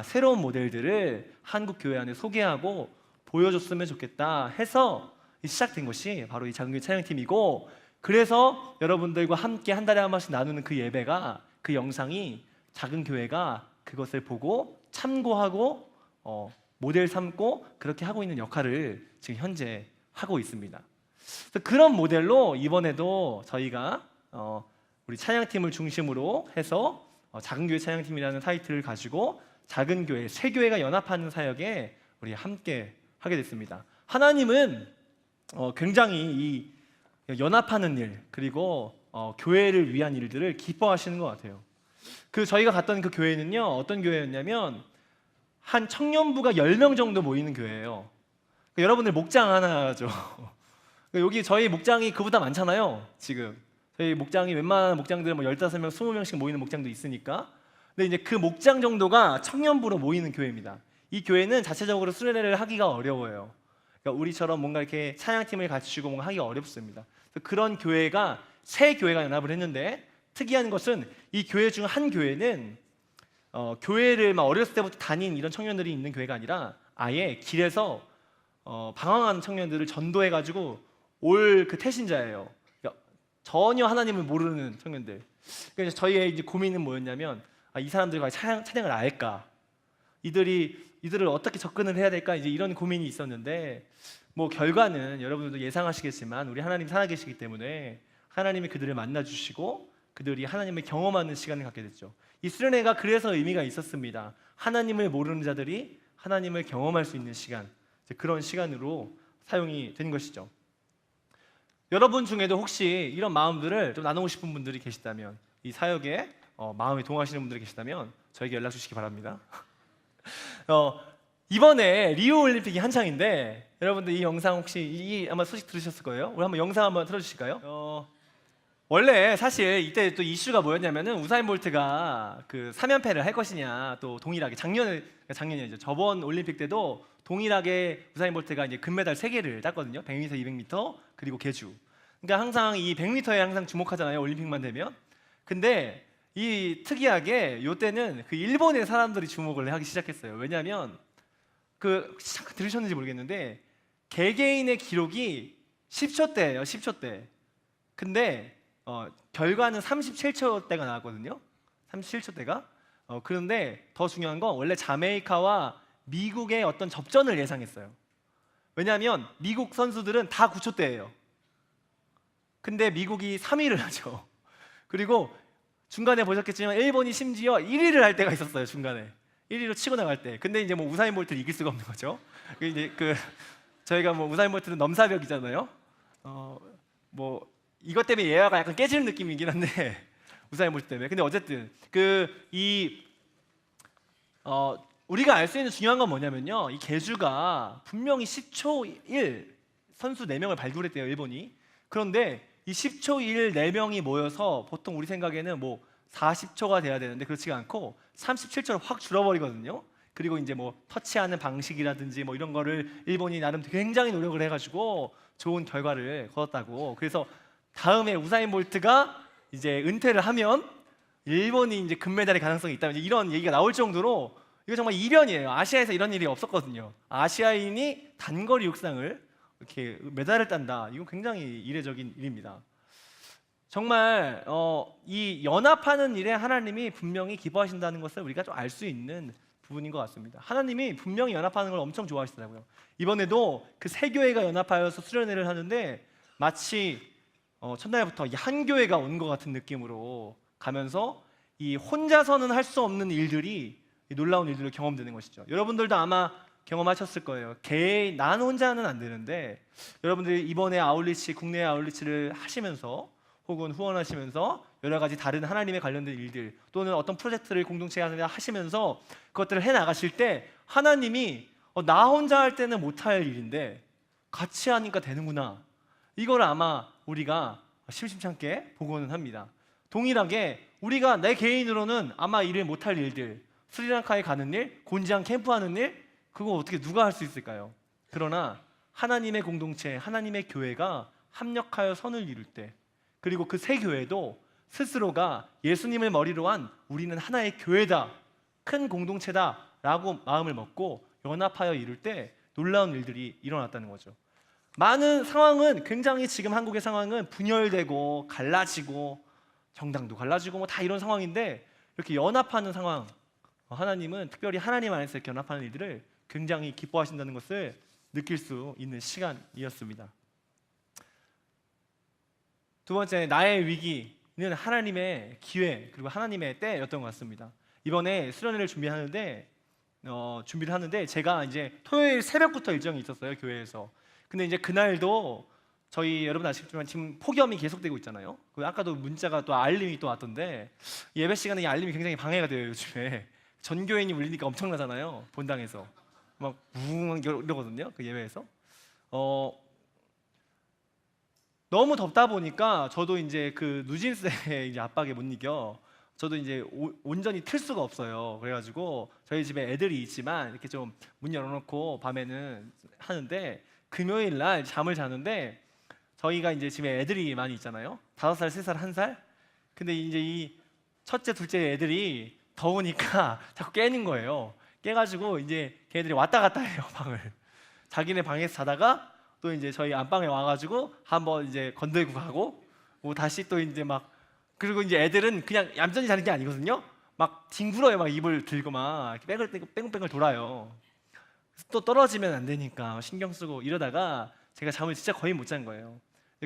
새로운 모델들을 한국 교회 안에 소개하고 보여줬으면 좋겠다 해서 시작된 것이 바로 이 작은 찬양팀이고, 그래서 여러분들과 함께 한 달에 한 번씩 나누는 그 예배가, 그 영상이 작은 교회가 그것을 보고 참고하고 모델 삼고 그렇게 하고 있는 역할을 지금 현재 하고 있습니다. 그래서 그런 모델로 이번에도 저희가 우리 찬양팀을 중심으로 해서 작은 교회 찬양팀이라는 타이틀을 가지고 작은 교회, 새 교회가 연합하는 사역에 우리 함께 하게 됐습니다. 하나님은 굉장히 이 연합하는 일 그리고 교회를 위한 일들을 기뻐하시는 것 같아요. 저희가 갔던 그 교회는요, 어떤 교회였냐면 한 청년부가 10명 정도 모이는 교회예요. 여러분들 목장 하나죠. 여기 저희 목장이 그보다 많잖아요. 지금 저희 목장이 웬만한 목장들은 뭐 15명, 20명씩 모이는 목장도 있으니까. 근데 이제 그 목장 정도가 청년부로 모이는 교회입니다. 이 교회는 자체적으로 수련회를 하기가 어려워요. 그러니까 우리처럼 뭔가 이렇게 찬양팀을 갖추고 뭔가 하기가 어렵습니다. 그런 교회가 세 교회가 연합을 했는데, 특이한 것은 이 교회 중 한 교회는 교회를 막 어렸을 때부터 다닌 이런 청년들이 있는 교회가 아니라 아예 길에서 방황하는 청년들을 전도해가지고 올 그 태신자예요. 그러니까 전혀 하나님을 모르는 청년들. 그래서 저희의 이제 고민은 뭐였냐면, 이 사람들과 찬양을 알까? 이들을 어떻게 접근을 해야 될까? 이제 이런 고민이 있었는데, 뭐 결과는 여러분들도 예상하시겠지만 우리 하나님 살아계시기 때문에 하나님이 그들을 만나 주시고 그들이 하나님을 경험하는 시간을 갖게 됐죠. 이 수련회가 그래서 의미가 있었습니다. 하나님을 모르는 자들이 하나님을 경험할 수 있는 시간, 그런 시간으로 사용이 된 것이죠. 여러분 중에도 혹시 이런 마음들을 좀 나누고 싶은 분들이 계시다면, 이 사역에 마음이 동하시는 분들이 계시다면 저에게 연락 주시기 바랍니다. 이번에 리우 올림픽이 한창인데, 여러분들 이 영상 혹시 아마 소식 들으셨을 거예요. 우리 한번 영상 한번 틀어주실까요? 원래 사실 이때 또 이슈가 뭐였냐면은 우사인 볼트가 그 3연패를 할 것이냐, 또 동일하게 작년이죠. 저번 올림픽 때도 동일하게 우사인 볼트가 이제 금메달 3개를 땄거든요. 100m, 200m 그리고 계주. 그러니까 항상 이 100m에 항상 주목하잖아요. 올림픽만 되면. 근데 이 특이하게 이때는 그 일본의 사람들이 주목을 하기 시작했어요. 왜냐하면 들으셨는지 모르겠는데 개개인의 기록이 10초대예요. 10초대. 근데 결과는 37초대가 나왔거든요. 37초대가. 그런데 더 중요한 건 원래 자메이카와 미국의 어떤 접전을 예상했어요. 왜냐하면 미국 선수들은 다 9초대예요. 근데 미국이 3위를 하죠. 그리고 중간에 보셨겠지만 일본이 심지어 1위를 할 때가 있었어요. 중간에 1위로 치고 나갈 때. 근데 이제 뭐 우사인 볼트를 이길 수가 없는 거죠. 이제 저희가 뭐 우사인 볼트는 넘사벽이잖아요. 뭐 이것 때문에 예화가 약간 깨지는 느낌이긴 한데 우사인 볼트 때문에. 근데 어쨌든 우리가 알 수 있는 중요한 건 뭐냐면요, 이 계주가 분명히 10초 1 선수 4명을 발굴했대요, 일본이. 그런데 이 10초 1 4명이 모여서 보통 우리 생각에는 뭐 40초가 돼야 되는데 그렇지가 않고 37초로 확 줄어버리거든요. 그리고 이제 뭐 터치하는 방식이라든지 뭐 이런 거를 일본이 나름 굉장히 노력을 해가지고 좋은 결과를 거뒀다고. 그래서 다음에 우사인 볼트가 이제 은퇴를 하면 일본이 이제 금메달의 가능성이 있다면 이런 얘기가 나올 정도로 이거 정말 이변이에요. 아시아에서 이런 일이 없었거든요. 아시아인이 단거리 육상을 이렇게 메달을 딴다. 이건 굉장히 이례적인 일입니다. 정말 이 연합하는 일에 하나님이 분명히 기뻐하신다는 것을 우리가 좀 알 수 있는 부분인 것 같습니다. 하나님이 분명히 연합하는 걸 엄청 좋아하시더라고요. 이번에도 그 세 교회가 연합하여서 수련회를 하는데 마치 첫날부터 한 교회가 온 것 같은 느낌으로 가면서 이 혼자서는 할 수 없는 일들이 놀라운 일들로 경험되는 것이죠. 여러분들도 아마 경험하셨을 거예요. 난 혼자는 안 되는데, 여러분들이 이번에 국내 아울리치를 하시면서 혹은 후원하시면서 여러 가지 다른 하나님에 관련된 일들 또는 어떤 프로젝트를 공동체 안에 하시면서 그것들을 해나가실 때 하나님이 나 혼자 할 때는 못할 일인데 같이 하니까 되는구나, 이걸 아마 우리가 심심찮게 보고는 합니다. 동일하게 우리가 내 개인으로는 아마 일을 못할 일들, 스리랑카에 가는 일, 곤지암 캠프하는 일, 그거 어떻게 누가 할 수 있을까요? 그러나 하나님의 공동체, 하나님의 교회가 합력하여 선을 이룰 때, 그리고 그 세 교회도 스스로가 예수님을 머리로 한 우리는 하나의 교회다, 큰 공동체다 라고 마음을 먹고 연합하여 이룰 때 놀라운 일들이 일어났다는 거죠. 많은 상황은 굉장히 지금 한국의 상황은 분열되고 갈라지고 정당도 갈라지고 뭐 다 이런 상황인데, 이렇게 연합하는 상황, 하나님은 특별히 하나님 안에서 이렇게 연합하는 일들을 굉장히 기뻐하신다는 것을 느낄 수 있는 시간이었습니다. 두 번째, 나의 위기는 하나님의 기회 그리고 하나님의 때였던 것 같습니다. 이번에 수련회를 준비를 하는데 제가 이제 토요일 새벽부터 일정이 있었어요, 교회에서. 근데 이제 그날도 저희 여러분 아시겠지만 지금 폭염이 계속되고 있잖아요. 아까도 문자가 또 알림이 또 왔던데 예배 시간에 이 알림이 굉장히 방해가 돼요. 요즘에 전교인이 울리니까 엄청나잖아요. 본당에서 막 우웅 이러거든요. 그 예배에서 너무 덥다 보니까 저도 이제 그 누진세의 이제 압박에 못 이겨 저도 이제 온전히 틀 수가 없어요. 그래가지고 저희 집에 애들이 있지만 이렇게 좀 문 열어놓고 밤에는 하는데 금요일 날 잠을 자는데 저희가 이제 집에 애들이 많이 있잖아요. 5살, 3살, 1살. 근데 이제 이 첫째, 둘째 애들이 더우니까 자꾸 깨는 거예요. 깨가지고 이제 걔네들이 왔다 갔다 해요 방을. 자기네 방에서 자다가 또 이제 저희 안방에 와가지고 한번 이제 건들고 가고 뭐 다시 또 이제 막 그리고 이제 애들은 그냥 얌전히 자는 게 아니거든요. 막 뒹굴어요. 막 입을 들고 막 이렇게 뺑글뺑글 돌아요. 또 떨어지면 안 되니까 신경 쓰고 이러다가 제가 잠을 진짜 거의 못 잔 거예요.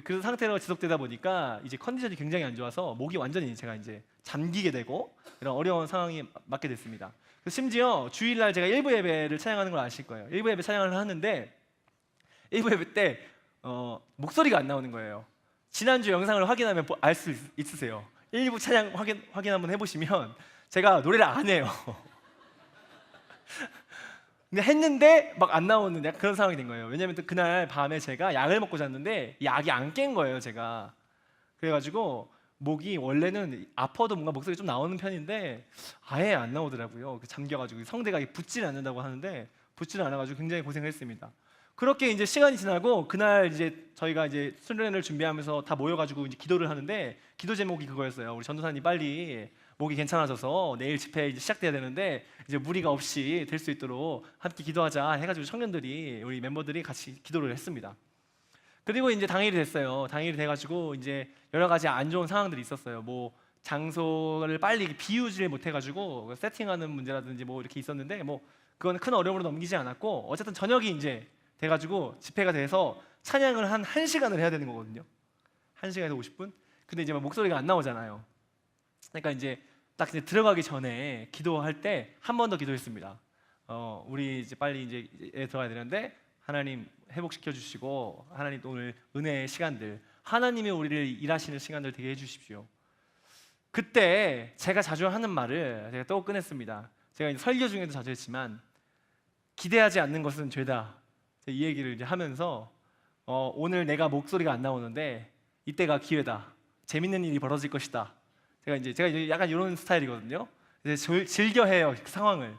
그 상태로 지속되다 보니까 이제 컨디션이 굉장히 안 좋아서 목이 완전히 제가 이제 잠기게 되고 이런 어려운 상황이 맞게 됐습니다. 심지어 주일날 제가 일부 예배를 찬양하는 걸 아실 거예요. 일부 예배 찬양을 하는데 일부 예배 때 목소리가 안 나오는 거예요. 지난주 영상을 확인하면 알 수 있으세요. 일부 찬양 확인 한번 해보시면 제가 노래를 안 해요. 근데 했는데 막 안 나오는 약간 그런 상황이 된 거예요. 왜냐면 또 그날 밤에 제가 약을 먹고 잤는데 이 약이 안 깬 거예요, 제가. 그래가지고 목이 원래는 아파도 뭔가 목소리 좀 나오는 편인데 아예 안 나오더라고요. 잠겨가지고 성대가 붙질 않는다고 하는데 붙지는 않아가지고 굉장히 고생을 했습니다. 그렇게 이제 시간이 지나고 그날 이제 저희가 이제 수련회를 준비하면서 다 모여가지고 이제 기도를 하는데 기도 제목이 그거였어요. 우리 전도사님 빨리 목이 괜찮아져서 내일 집회 이제 시작돼야 되는데 이제 무리가 없이 될 수 있도록 함께 기도하자 해가지고 청년들이 우리 멤버들이 같이 기도를 했습니다. 그리고 이제 당일이 됐어요. 당일이 돼가지고 이제 여러 가지 안 좋은 상황들이 있었어요. 뭐 장소를 빨리 비우지를 못해가지고 세팅하는 문제라든지 뭐 이렇게 있었는데 뭐 그건 큰 어려움으로 넘기지 않았고 어쨌든 저녁이 이제 돼가지고 집회가 돼서 찬양을 한 1시간을 해야 되는 거거든요. 1시간에서 50분. 근데 이제 막 목소리가 안 나오잖아요. 그러니까 이제 딱 이제 들어가기 전에 기도할 때 한 번 더 기도했습니다. 우리 이제 빨리 이제 들어가야 되는데 하나님 회복시켜 주시고 하나님 오늘 은혜의 시간들 하나님이 우리를 일하시는 시간들 되게 해주십시오. 그때 제가 자주 하는 말을 제가 또 꺼냈습니다. 제가 이제 설교 중에도 자주 했지만 기대하지 않는 것은 죄다. 이 얘기를 이제 하면서 오늘 내가 목소리가 안 나오는데 이때가 기회다. 재밌는 일이 벌어질 것이다. 제가 이제 약간 이런 스타일이거든요. 이제 즐겨해요 그 상황을.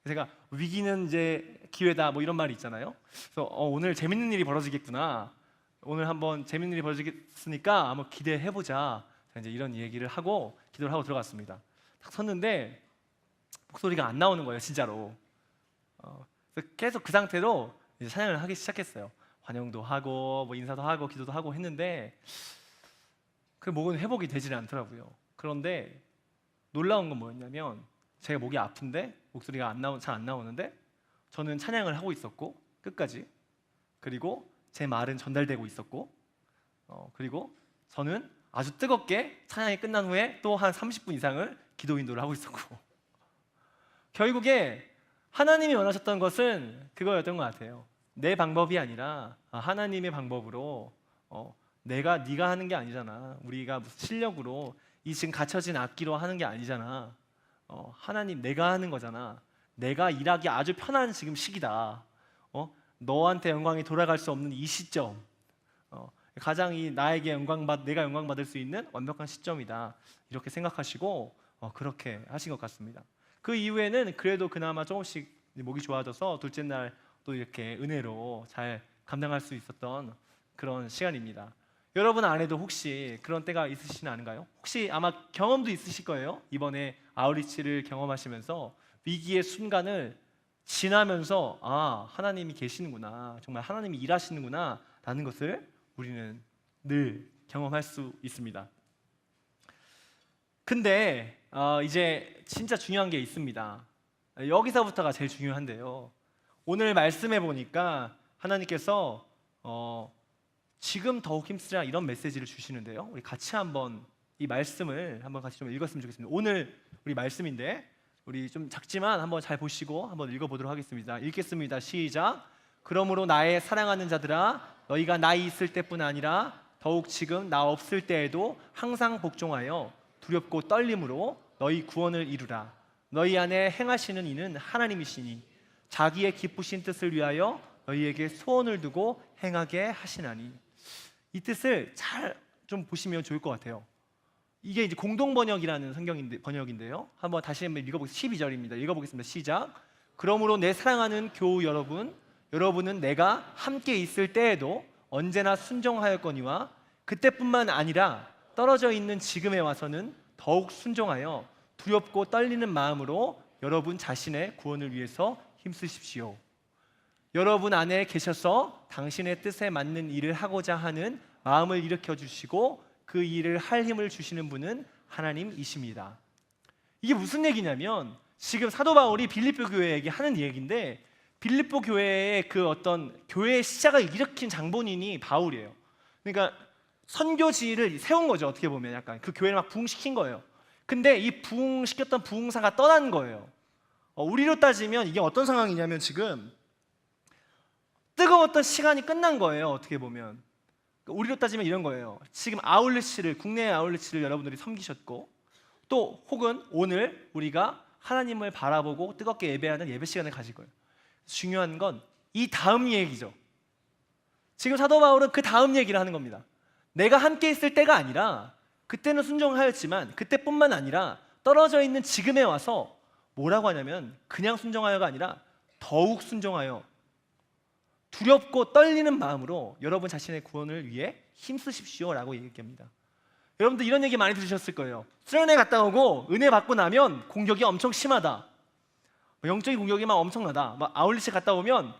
제가 위기는 이제 기회다 뭐 이런 말이 있잖아요. 그래서 오늘 재밌는 일이 벌어지겠구나. 오늘 한번 재밌는 일이 벌어지겠으니까 한번 기대해 보자. 이제 이런 얘기를 하고 기도를 하고 들어갔습니다. 딱 섰는데 목소리가 안 나오는 거예요, 진짜로. 그래서 계속 그 상태로 이제 찬양을 하기 시작했어요. 환영도 하고 뭐 인사도 하고 기도도 하고 했는데 그 목은 회복이 되질 않더라고요. 그런데 놀라운 건 뭐였냐면 제가 목이 아픈데 목소리가 잘 안 나오는데 저는 찬양을 하고 있었고 끝까지 그리고 제 말은 전달되고 있었고 그리고 저는 아주 뜨겁게 찬양이 끝난 후에 또 한 30분 이상을 기도 인도를 하고 있었고 결국에 하나님이 원하셨던 것은 그거였던 것 같아요. 내 방법이 아니라 하나님의 방법으로 네가 하는 게 아니잖아. 우리가 무슨 실력으로 이 지금 갇혀진 악기로 하는 게 아니잖아. 하나님 내가 하는 거잖아. 내가 일하기 아주 편한 지금 시기다. 너한테 영광이 돌아갈 수 없는 이 시점. 가장 내가 영광 받을 수 있는 완벽한 시점이다. 이렇게 생각하시고 그렇게 하신 것 같습니다. 그 이후에는 그래도 그나마 조금씩 목이 좋아져서 둘째 날 또 이렇게 은혜로 잘 감당할 수 있었던 그런 시간입니다. 여러분 안에도 혹시 그런 때가 있으시진 않은가요? 혹시 아마 경험도 있으실 거예요. 이번에 아우리치를 경험하시면서 위기의 순간을 지나면서 하나님이 계시는구나, 정말 하나님이 일하시는구나 라는 것을 우리는 늘 경험할 수 있습니다. 근데 이제 진짜 중요한 게 있습니다. 여기서부터가 제일 중요한데요. 오늘 말씀해 보니까 하나님께서 지금 더욱 힘쓰라 이런 메시지를 주시는데요. 우리 같이 한번 이 말씀을 한번 같이 좀 읽었으면 좋겠습니다. 오늘 우리 말씀인데 우리 좀 작지만 한번 잘 보시고 한번 읽어보도록 하겠습니다. 읽겠습니다. 시작. 그러므로 나의 사랑하는 자들아, 너희가 나 있을 때뿐 아니라 더욱 지금 나 없을 때에도 항상 복종하여 두렵고 떨림으로 너희 구원을 이루라. 너희 안에 행하시는 이는 하나님이시니 자기의 기쁘신 뜻을 위하여 너희에게 소원을 두고 행하게 하시나니. 이 뜻을 잘 좀 보시면 좋을 것 같아요. 이게 이제 공동 번역이라는 번역인데요. 한번 다시 한번 읽어보겠습니다. 12절입니다. 읽어보겠습니다. 시작. 그러므로 내 사랑하는 교우 여러분, 여러분은 내가 함께 있을 때에도 언제나 순종하였거니와 그때뿐만 아니라 떨어져 있는 지금에 와서는 더욱 순종하여 두렵고 떨리는 마음으로 여러분 자신의 구원을 위해서 힘쓰십시오. 여러분 안에 계셔서 당신의 뜻에 맞는 일을 하고자 하는 마음을 일으켜 주시고 그 일을 할 힘을 주시는 분은 하나님이십니다. 이게 무슨 얘기냐면 지금 사도 바울이 빌립보 교회에게 하는 얘기인데, 빌립보 교회의 그 어떤 교회의 시작을 일으킨 장본인이 바울이에요. 그러니까 선교지를 세운 거죠. 어떻게 보면 약간 그 교회를 막 부흥시킨 거예요. 근데 이 부흥시켰던 부흥사가 떠난 거예요. 우리로 따지면 이게 어떤 상황이냐면 지금 뜨거웠던 시간이 끝난 거예요. 어떻게 보면 우리로 따지면 이런 거예요. 지금 아울리치를, 국내 아울리치를 여러분들이 섬기셨고, 또 혹은 오늘 우리가 하나님을 바라보고 뜨겁게 예배하는 예배 시간을 가질 거예요. 중요한 건 이 다음 얘기죠. 지금 사도 바울은 그 다음 얘기를 하는 겁니다. 내가 함께 있을 때가 아니라, 그때는 순종하였지만 그때뿐만 아니라 떨어져 있는 지금에 와서 뭐라고 하냐면 그냥 순종하여가 아니라 더욱 순종하여 두렵고 떨리는 마음으로 여러분 자신의 구원을 위해 힘쓰십시오라고 얘기합니다. 여러분들 이런 얘기 많이 들으셨을 거예요. 수련회 갔다 오고 은혜 받고 나면 공격이 엄청 심하다, 영적인 공격이 막 엄청나다, 막 아울리치 갔다 오면,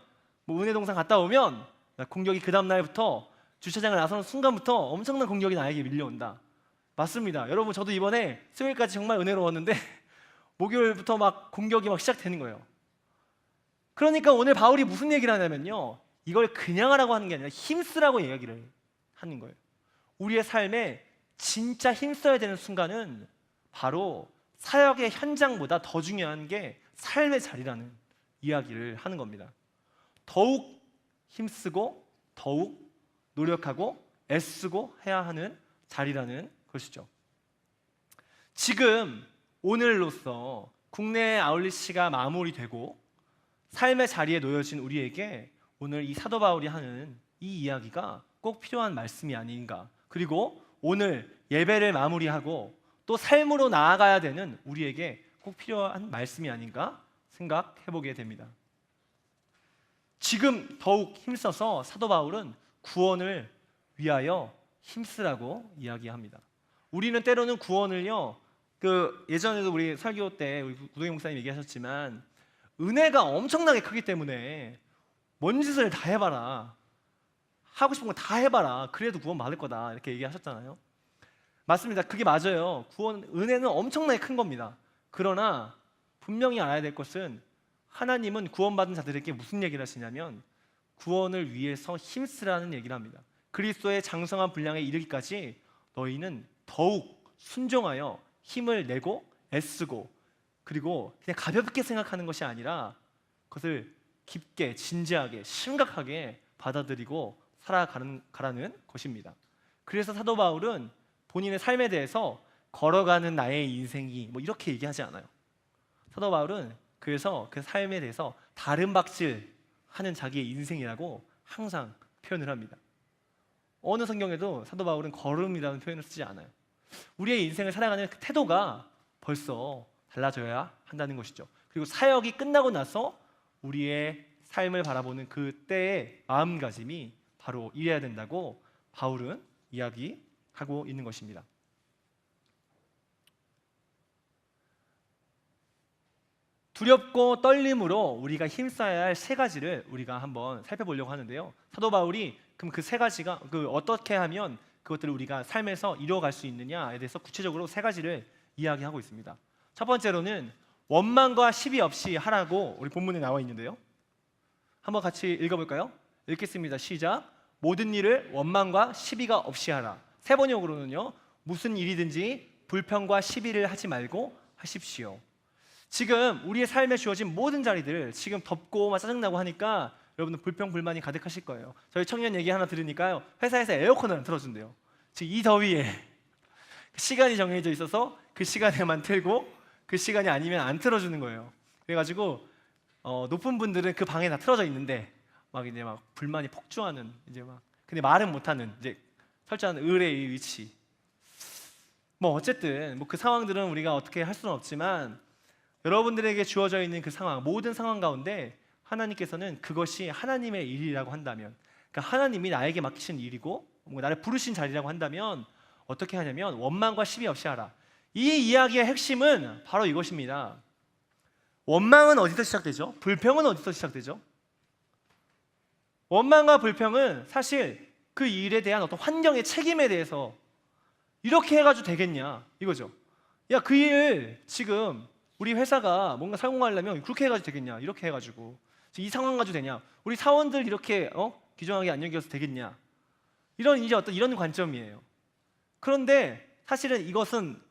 뭐 은혜 동산 갔다 오면 공격이 그 다음 날부터 주차장을 나서는 순간부터 엄청난 공격이 나에게 밀려온다. 맞습니다. 여러분, 저도 이번에 수요일까지 정말 은혜로웠는데 목요일부터 막 공격이 막 시작되는 거예요. 그러니까 오늘 바울이 무슨 얘기를 하냐면요, 이걸 그냥 하라고 하는 게 아니라 힘쓰라고 이야기를 하는 거예요. 우리의 삶에 진짜 힘써야 되는 순간은 바로 사역의 현장보다 더 중요한 게 삶의 자리라는 이야기를 하는 겁니다. 더욱 힘쓰고 더욱 노력하고 애쓰고 해야 하는 자리라는 것이죠. 지금 오늘로써 국내 아울리치가 마무리되고 삶의 자리에 놓여진 우리에게 오늘 이 사도 바울이 하는 이 이야기가 꼭 필요한 말씀이 아닌가, 그리고 오늘 예배를 마무리하고 또 삶으로 나아가야 되는 우리에게 꼭 필요한 말씀이 아닌가 생각해보게 됩니다. 지금 더욱 힘써서 사도 바울은 구원을 위하여 힘쓰라고 이야기합니다. 우리는 때로는 구원을요, 예전에도 우리 설교 때 우리 구동희 목사님 얘기하셨지만 은혜가 엄청나게 크기 때문에 뭔 짓을 다 해봐라, 하고 싶은 거 다 해봐라, 그래도 구원 받을 거다, 이렇게 얘기하셨잖아요. 맞습니다. 그게 맞아요. 은혜는 엄청나게 큰 겁니다. 그러나 분명히 알아야 될 것은 하나님은 구원받은 자들에게 무슨 얘기를 하시냐면 구원을 위해서 힘쓰라는 얘기를 합니다. 그리스도의 장성한 분량에 이르기까지 너희는 더욱 순종하여 힘을 내고 애쓰고, 그리고 그냥 가볍게 생각하는 것이 아니라 그것을 깊게 진지하게 심각하게 받아들이고 살아가라는 것입니다. 그래서 사도 바울은 본인의 삶에 대해서 걸어가는 나의 인생이 뭐 이렇게 얘기하지 않아요. 사도 바울은 그래서 그 삶에 대해서 다른 박질 하는 자기의 인생이라고 항상 표현을 합니다. 어느 성경에도 사도 바울은 걸음이라는 표현을 쓰지 않아요. 우리의 인생을 살아가는 그 태도가 벌써 달라져야 한다는 것이죠. 그리고 사역이 끝나고 나서 우리의 삶을 바라보는 그때의 마음가짐이 바로 이래야 된다고 바울은 이야기하고 있는 것입니다. 두렵고 떨림으로 우리가 힘써야 할 세 가지를 우리가 한번 살펴보려고 하는데요. 사도 바울이 그럼 그 세 가지가 어떻게 하면 그것들을 우리가 삶에서 이루어갈 수 있느냐에 대해서 구체적으로 세 가지를 이야기하고 있습니다. 첫 번째로는 원망과 시비 없이 하라고 우리 본문에 나와 있는데요. 한번 같이 읽어볼까요? 읽겠습니다. 시작. 모든 일을 원망과 시비가 없이 하라. 세 번역으로는요, 무슨 일이든지 불평과 시비를 하지 말고 하십시오. 지금 우리의 삶에 주어진 모든 자리들, 지금 덥고 막 짜증나고 하니까 여러분들 불평 불만이 가득하실 거예요. 저희 청년 얘기 하나 들으니까요, 회사에서 에어컨을 안 틀어준대요. 지금 이 더위에 시간이 정해져 있어서 그 시간에만 틀고 그 시간이 아니면 안 틀어주는 거예요. 그래가지고 높은 분들은 그 방에 다 틀어져 있는데 막 이제 막 불만이 폭주하는, 이제 막 근데 말은 못하는, 이제 철저한 의뢰의 위치. 뭐 어쨌든 뭐 그 상황들은 우리가 어떻게 할 수는 없지만 여러분들에게 주어져 있는 그 상황, 모든 상황 가운데 하나님께서는 그것이 하나님의 일이라고 한다면, 그러니까 하나님이 나에게 맡기신 일이고 뭔가 나를 부르신 자리라고 한다면 어떻게 하냐면 원망과 시비 없이 하라. 이 이야기의 핵심은 바로 이것입니다. 원망은 어디서 시작되죠? 불평은 어디서 시작되죠? 원망과 불평은 사실 그 일에 대한 어떤 환경의 책임에 대해서 이렇게 해가지고 되겠냐 이거죠. 야, 그 일 지금 우리 회사가 뭔가 성공하려면 그렇게 해가지고 되겠냐, 이렇게 해가지고 이 상황 가지고 되냐, 우리 사원들 이렇게 귀중하게 안 여겨서 되겠냐, 이런 이제 어떤 이런 관점이에요. 그런데 사실은 이것은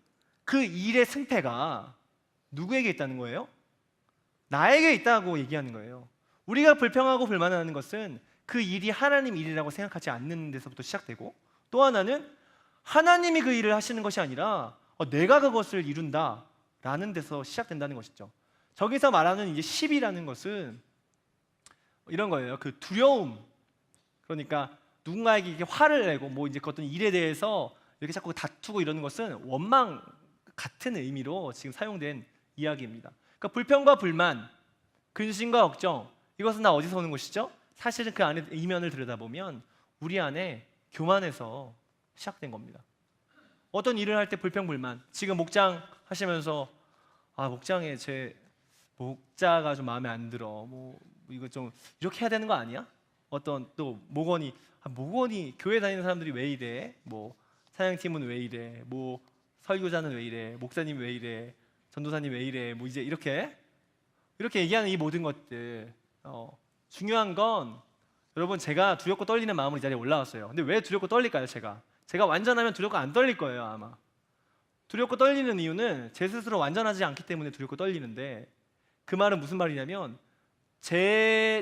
그 일의 승패가 누구에게 있다는 거예요? 나에게 있다고 얘기하는 거예요. 우리가 불평하고 불만하는 것은 그 일이 하나님 일이라고 생각하지 않는 데서부터 시작되고, 또 하나는 하나님이 그 일을 하시는 것이 아니라 내가 그것을 이룬다라는 데서 시작된다는 것이죠. 저기서 말하는 이제 시비라는 것은 이런 거예요. 그 두려움, 그러니까 누군가에게 이렇게 화를 내고 뭐 이제 그 어떤 일에 대해서 이렇게 자꾸 다투고 이러는 것은 원망 같은 의미로 지금 사용된 이야기입니다. 그러니까 불평과 불만, 근심과 걱정, 이것은 다 어디서 오는 것이죠? 사실은 그 안에 이면을 들여다보면 우리 안에 교만에서 시작된 겁니다. 어떤 일을 할 때 불평불만, 지금 목장 하시면서 목장에 제 목자가 좀 마음에 안 들어, 뭐 이거 좀 이렇게 해야 되는 거 아니야? 어떤 또 목원이 교회 다니는 사람들이 왜 이래? 뭐 사역팀은 왜 이래? 뭐 설교자는 왜 이래? 목사님 왜 이래? 전도사님 왜 이래? 뭐 이제 이렇게 얘기하는 이 모든 것들, 중요한 건 여러분, 제가 두렵고 떨리는 마음으로 이 자리에 올라왔어요. 근데 왜 두렵고 떨릴까요? 제가 완전하면 두렵고 안 떨릴 거예요, 아마. 두렵고 떨리는 이유는 제 스스로 완전하지 않기 때문에 두렵고 떨리는데, 그 말은 무슨 말이냐면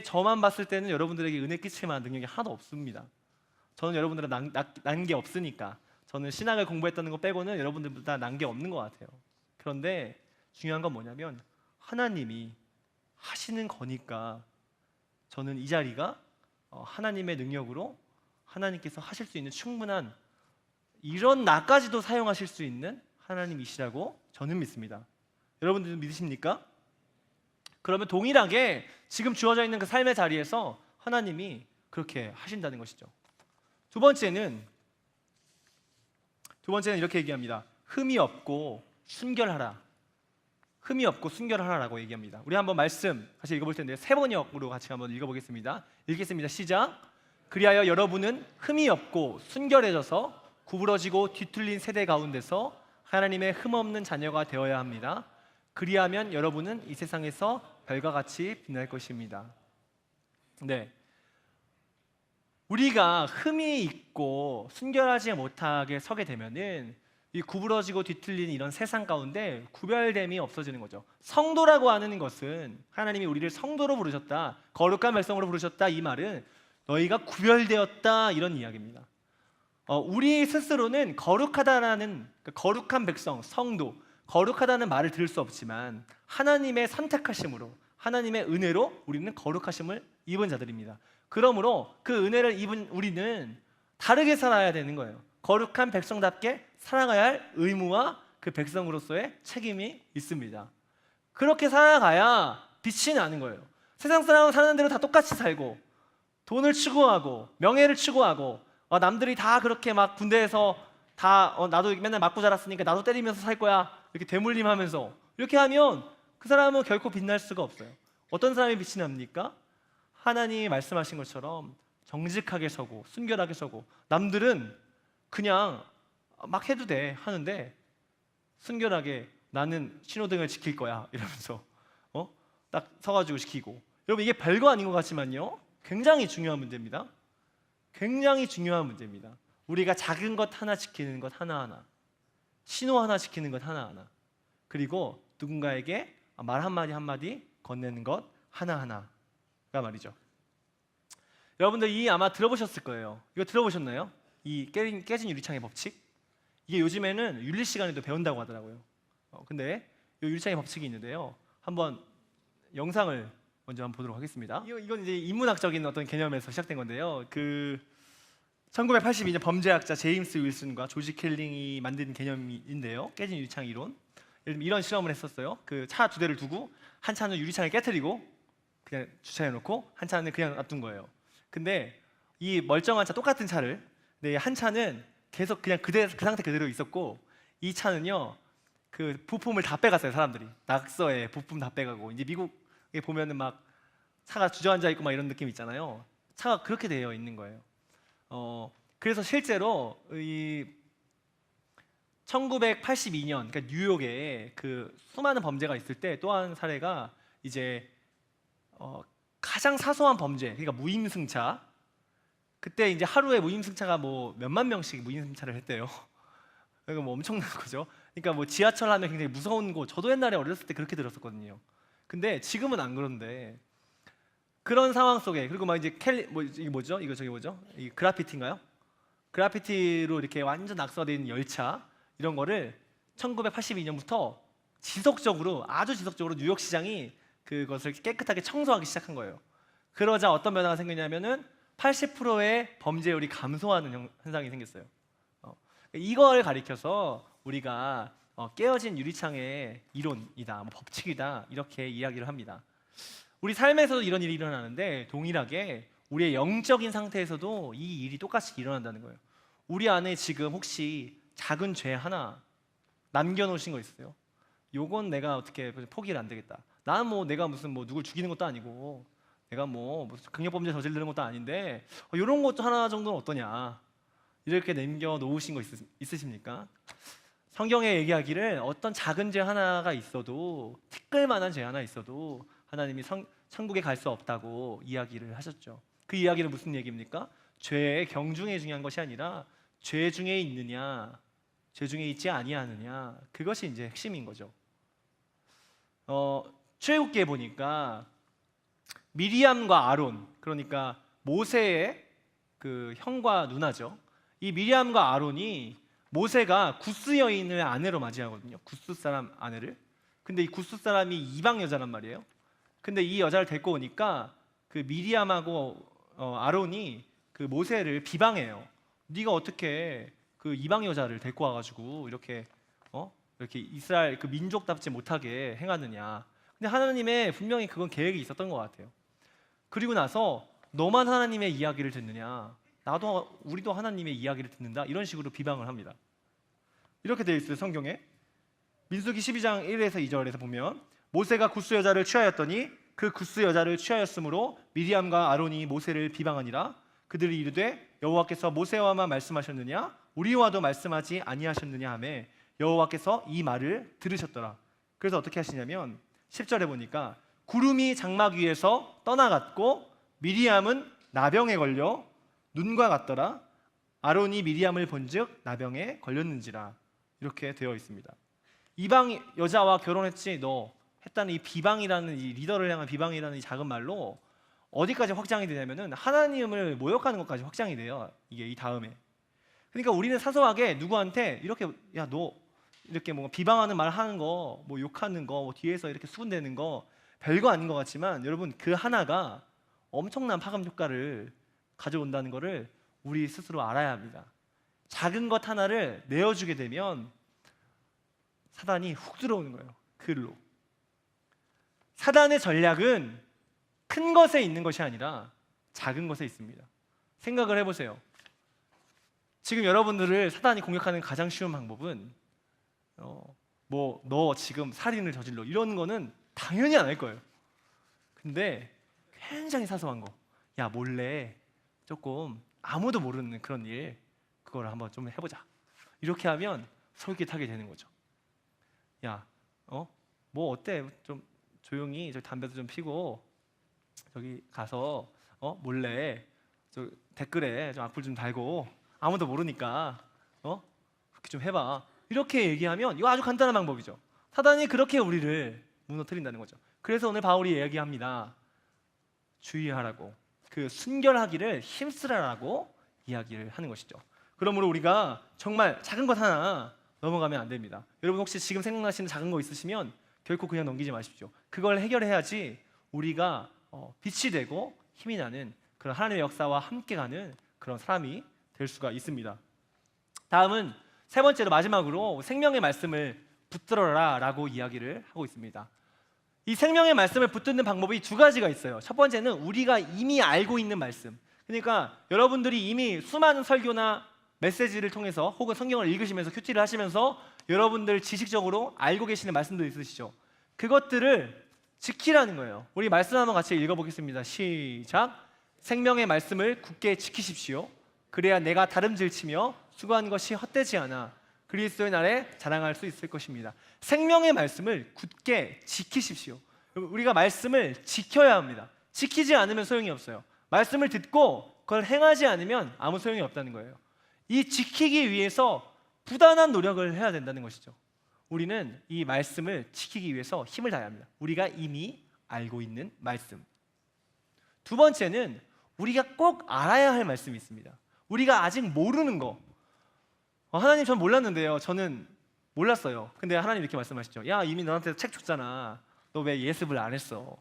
저만 봤을 때는 여러분들에게 은혜 끼칠 만한 능력이 하나도 없습니다. 저는 여러분들은 난 게 없으니까, 저는 신학을 공부했다는 거 빼고는 여러분들보다 난 게 없는 것 같아요. 그런데 중요한 건 뭐냐면 하나님이 하시는 거니까 저는 이 자리가 하나님의 능력으로 하나님께서 하실 수 있는 충분한, 이런 나까지도 사용하실 수 있는 하나님이시라고 저는 믿습니다. 여러분들도 믿으십니까? 그러면 동일하게 지금 주어져 있는 그 삶의 자리에서 하나님이 그렇게 하신다는 것이죠. 두 번째는 이렇게 얘기합니다. 흠이 없고 순결하라. 흠이 없고 순결하라라고 얘기합니다. 우리 한번 말씀 같이 읽어볼 텐데 세 번역으로 같이 한번 읽어보겠습니다. 읽겠습니다. 시작. 그리하여 여러분은 흠이 없고 순결해져서 구부러지고 뒤틀린 세대 가운데서 하나님의 흠없는 자녀가 되어야 합니다. 그리하면 여러분은 이 세상에서 별과 같이 빛날 것입니다. 네, 우리가 흠이 있고 순결하지 못하게 서게 되면은 이 구부러지고 뒤틀린 이런 세상 가운데 구별됨이 없어지는 거죠. 성도라고 하는 것은 하나님이 우리를 성도로 부르셨다, 거룩한 백성으로 부르셨다, 이 말은 너희가 구별되었다, 이런 이야기입니다. 우리 스스로는 거룩하다라는, 거룩한 백성, 성도, 거룩하다는 말을 들을 수 없지만 하나님의 선택하심으로, 하나님의 은혜로 우리는 거룩하심을 입은 자들입니다. 그러므로 그 은혜를 입은 우리는 다르게 살아야 되는 거예요. 거룩한 백성답게 살아가야 할 의무와 그 백성으로서의 책임이 있습니다. 그렇게 살아가야 빛이 나는 거예요. 세상 사람 사는 대로 다 똑같이 살고 돈을 추구하고 명예를 추구하고 남들이 다 그렇게 막 군대에서 다 나도 맨날 맞고 자랐으니까 나도 때리면서 살 거야, 이렇게 대물림하면서 이렇게 하면 그 사람은 결코 빛날 수가 없어요. 어떤 사람이 빛이 납니까? 하나님이 말씀하신 것처럼 정직하게 서고 순결하게 서고, 남들은 그냥 막 해도 돼 하는데 순결하게 나는 신호등을 지킬 거야 이러면서 딱 서가지고 지키고. 여러분, 이게 별거 아닌 것 같지만요, 굉장히 중요한 문제입니다. 굉장히 중요한 문제입니다. 우리가 작은 것 하나 지키는 것 하나하나, 신호 하나 지키는 것 하나하나, 그리고 누군가에게 말 한마디 한마디 건네는 것 하나하나가 말이죠. 여러분들 이 아마 들어보셨을 거예요. 이거 들어보셨나요? 이 깨진 유리창의 법칙? 이게 요즘에는 윤리 시간에도 배운다고 하더라고요. 근데 이 유리창의 법칙이 있는데요. 한번 영상을 먼저 한번 보도록 하겠습니다. 이건 이제 인문학적인 어떤 개념에서 시작된 건데요. 1982년 범죄학자 제임스 윌슨과 조지 킬링이 만든 개념인데요. 깨진 유리창 이론. 예를 들면 이런 실험을 했었어요. 그 차 두 대를 두고 한 차는 유리창을 깨트리고 그냥 주차해 놓고 한 차는 그냥 놔둔 거예요. 근데 이 멀쩡한 차 똑같은 차를 근데 한 차는 계속 그냥 그 상태 그대로 있었고 이 차는요 그 부품을 다 빼갔어요. 사람들이 낙서에 부품 다 빼가고 이제 미국에 보면은 막 차가 주저앉아 있고 막 이런 느낌 있잖아요. 차가 그렇게 되어 있는 거예요. 그래서 실제로 이 1982년 그러니까 뉴욕에 그 수많은 범죄가 있을 때 또 한 사례가 이제 가장 사소한 범죄 그러니까 무임승차 그때 이제 하루에 무임승차가 뭐 몇만 명씩 무임승차를 했대요. 그러니까 뭐 엄청난 거죠. 그러니까 뭐 지하철 하면 굉장히 무서운 거 저도 옛날에 어렸을 때 그렇게 들었었거든요. 근데 지금은 안 그런데 그런 상황 속에 그리고 막 이제 이게 뭐죠? 이거 저기 뭐죠? 이 그래피티인가요? 그래피티로 이렇게 완전 낙서된 열차 이런 거를 1982년부터 아주 지속적으로 뉴욕 시장이 그것을 깨끗하게 청소하기 시작한 거예요. 그러자 어떤 변화가 생겼냐면은 80%의 범죄율이 감소하는 현상이 생겼어요. 이걸 가리켜서 우리가 깨어진 유리창의 이론이다, 뭐 법칙이다 이렇게 이야기를 합니다. 우리 삶에서도 이런 일이 일어나는데 동일하게 우리의 영적인 상태에서도 이 일이 똑같이 일어난다는 거예요. 우리 안에 지금 혹시 작은 죄 하나 남겨놓으신 거 있어요? 요건 내가 어떻게 포기를 안 되겠다. 나는 뭐 내가 무슨 뭐 누굴 죽이는 것도 아니고 내가 뭐 무슨 강력범죄 저지르는 것도 아닌데 이런 것도 하나 정도는 어떠냐 이렇게 남겨놓으신 거 있으십니까? 성경에 얘기하기를 어떤 작은 죄 하나가 있어도 티끌만한 죄 하나 있어도 하나님이 천국에 갈 수 없다고 이야기를 하셨죠. 그 이야기는 무슨 얘기입니까? 죄의 경중에 중요한 것이 아니라 죄 중에 있느냐 죄 중에 있지 아니하느냐 그것이 이제 핵심인 거죠. 출애굽기에 보니까 미리암과 아론 그러니까 모세의 그 형과 누나죠. 이 미리암과 아론이 모세가 구스 여인을 아내로 맞이하거든요. 구스 사람 아내를. 근데 이 구스 사람이 이방 여자란 말이에요. 근데 이 여자를 데리고 오니까 그 미리암하고 아론이 그 모세를 비방해요. 네가 어떻게 그 이방 여자를 데리고 와가지고 이렇게 이스라엘 그 민족답지 못하게 행하느냐. 근데 하나님의 분명히 그건 계획이 있었던 것 같아요. 그리고 나서 너만 하나님의 이야기를 듣느냐, 우리도 하나님의 이야기를 듣는다 이런 식으로 비방을 합니다. 이렇게 되어 있어요. 성경에 민수기 12장 1에서 2절에서 보면 모세가 구스 여자를 취하였더니 그 구스 여자를 취하였으므로 미리암과 아론이 모세를 비방하니라. 그들이 이르되 여호와께서 모세와만 말씀하셨느냐 우리와도 말씀하지 아니하셨느냐 하매 여호와께서 이 말을 들으셨더라. 그래서 어떻게 하시냐면 10절에 보니까 구름이 장막 위에서 떠나갔고 미리암은 나병에 걸려 눈과 같더라. 아론이 미리암을 본즉 나병에 걸렸는지라. 이렇게 되어 있습니다. 이방 여자와 결혼했지 너 했다는 이 비방이라는 이 리더를 향한 비방이라는 이 작은 말로 어디까지 확장이 되냐면은 하나님을 모욕하는 것까지 확장이 돼요. 이게 이 다음에. 그러니까 우리는 사소하게 누구한테 이렇게 야 너 이렇게 뭔가 비방하는 말 하는 거, 뭐 욕하는 거, 뭐 뒤에서 이렇게 수군대는 거 별거 아닌 것 같지만 여러분 그 하나가 엄청난 파급 효과를 가져온다는 것을 우리 스스로 알아야 합니다. 작은 것 하나를 내어주게 되면 사단이 훅 들어오는 거예요. 글로. 사단의 전략은 큰 것에 있는 것이 아니라 작은 것에 있습니다. 생각을 해보세요. 지금 여러분들을 사단이 공격하는 가장 쉬운 방법은 뭐 너 지금 살인을 저질러 이런 거는 당연히 안 할 거예요. 근데 굉장히 사소한 거, 야 몰래 조금 아무도 모르는 그런 일 그걸 한번 좀 해보자. 이렇게 하면 솔깃하게 되는 거죠. 야, 뭐 어때? 좀 조용히 저 담배도 좀 피고 저기 가서 몰래 저 댓글에 좀 악플 좀 달고 아무도 모르니까 그렇게 좀 해봐. 이렇게 얘기하면 이거 아주 간단한 방법이죠. 사단이 그렇게 우리를 무너뜨린다는 거죠. 그래서 오늘 바울이 얘기합니다. 주의하라고. 그 순결하기를 힘쓰라라고 이야기를 하는 것이죠. 그러므로 우리가 정말 작은 것 하나 넘어가면 안 됩니다. 여러분 혹시 지금 생각나시는 작은 거 있으시면 결코 그냥 넘기지 마십시오. 그걸 해결해야지 우리가 빛이 되고 힘이 나는 그런 하나님의 역사와 함께 가는 그런 사람이 될 수가 있습니다. 다음은 세 번째로 마지막으로 생명의 말씀을 붙들어라라고 이야기를 하고 있습니다. 이 생명의 말씀을 붙드는 방법이 두 가지가 있어요. 첫 번째는 우리가 이미 알고 있는 말씀. 그러니까 여러분들이 이미 수많은 설교나 메시지를 통해서 혹은 성경을 읽으시면서 큐티를 하시면서 여러분들 지식적으로 알고 계시는 말씀도 있으시죠. 그것들을 지키라는 거예요. 우리 말씀 한번 같이 읽어보겠습니다. 시작. 생명의 말씀을 굳게 지키십시오. 그래야 내가 다름질치며 수고한 것이 헛되지 않아 그리스도의 날에 자랑할 수 있을 것입니다. 생명의 말씀을 굳게 지키십시오. 우리가 말씀을 지켜야 합니다. 지키지 않으면 소용이 없어요. 말씀을 듣고 그걸 행하지 않으면 아무 소용이 없다는 거예요. 이 지키기 위해서 부단한 노력을 해야 된다는 것이죠. 우리는 이 말씀을 지키기 위해서 힘을 다해야 합니다. 우리가 이미 알고 있는 말씀. 두 번째는 우리가 꼭 알아야 할 말씀이 있습니다. 우리가 아직 모르는 거. 하나님 전 몰랐는데요. 저는 몰랐어요. 근데 하나님 이렇게 말씀하시죠. 야, 이미 너한테 책 줬잖아. 너 왜 예습을 안 했어?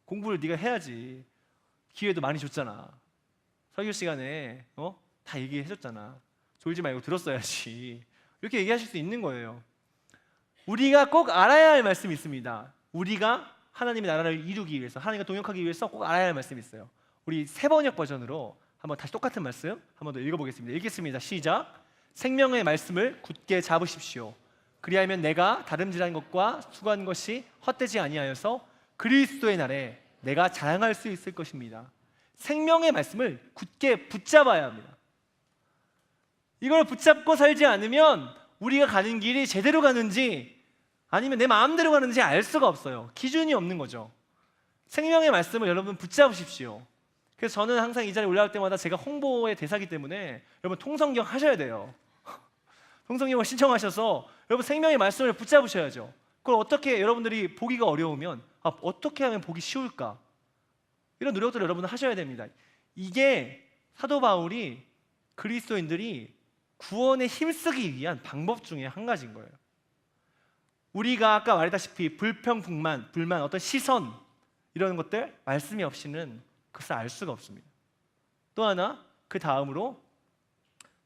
공부를 네가 해야지. 기회도 많이 줬잖아. 설교 시간에 다 얘기해줬잖아. 졸지 말고 들었어야지. 이렇게 얘기하실 수 있는 거예요. 우리가 꼭 알아야 할 말씀이 있습니다. 우리가 하나님의 나라를 이루기 위해서, 하나님과 동역하기 위해서 꼭 알아야 할 말씀이 있어요. 우리 세번역 버전으로 한번 다시 똑같은 말씀 한번 더 읽어보겠습니다. 읽겠습니다. 시작. 생명의 말씀을 굳게 잡으십시오. 그리하면 내가 다름질한 것과 수고한 것이 헛되지 아니하여서 그리스도의 날에 내가 자랑할 수 있을 것입니다. 생명의 말씀을 굳게 붙잡아야 합니다. 이걸 붙잡고 살지 않으면 우리가 가는 길이 제대로 가는지 아니면 내 마음대로 가는지 알 수가 없어요. 기준이 없는 거죠. 생명의 말씀을 여러분 붙잡으십시오. 그래서 저는 항상 이 자리에 올라갈 때마다 제가 홍보의 대사기 때문에 여러분 통성경 하셔야 돼요. 통성경을 신청하셔서 여러분 생명의 말씀을 붙잡으셔야죠. 그걸 어떻게 여러분들이 보기가 어려우면 어떻게 하면 보기 쉬울까? 이런 노력들을 여러분은 하셔야 됩니다. 이게 사도 바울이 그리스도인들이 구원에 힘쓰기 위한 방법 중에 한 가지인 거예요. 우리가 아까 말했다시피 불평, 불만, 어떤 시선 이런 것들 말씀이 없이는 그것을 알 수가 없습니다. 또 하나 그 다음으로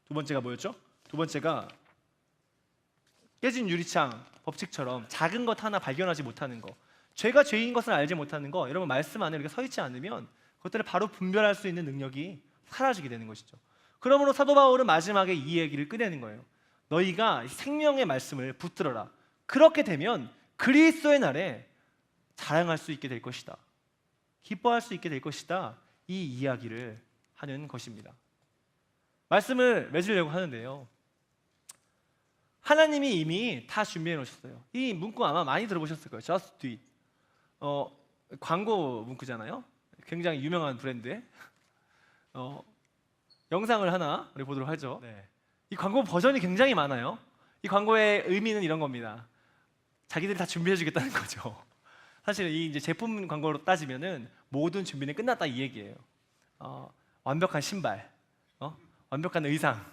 두 번째가 뭐였죠? 두 번째가 깨진 유리창 법칙처럼 작은 것 하나 발견하지 못하는 거, 죄가 죄인 것을 알지 못하는 거, 여러분 말씀 안에 이렇게 서 있지 않으면 그것들을 바로 분별할 수 있는 능력이 사라지게 되는 것이죠. 그러므로 사도 바울은 마지막에 이 얘기를 꺼내는 거예요. 너희가 생명의 말씀을 붙들어라. 그렇게 되면 그리스도의 날에 자랑할 수 있게 될 것이다. 기뻐할 수 있게 될 것이다. 이 이야기를 하는 것입니다. 말씀을 맺으려고 하는데요. 하나님이 이미 다 준비해 놓으셨어요. 이 문구 아마 많이 들어보셨을 거예요. Just do it. 광고 문구잖아요. 굉장히 유명한 브랜드의 영상을 하나 우리 보도록 하죠. 네. 이 광고 버전이 굉장히 많아요. 이 광고의 의미는 이런 겁니다. 자기들이 다 준비해 주겠다는 거죠. 사실 이 이제 제품 광고로 따지면은 모든 준비는 끝났다 이 얘기예요. 완벽한 신발, 완벽한 의상,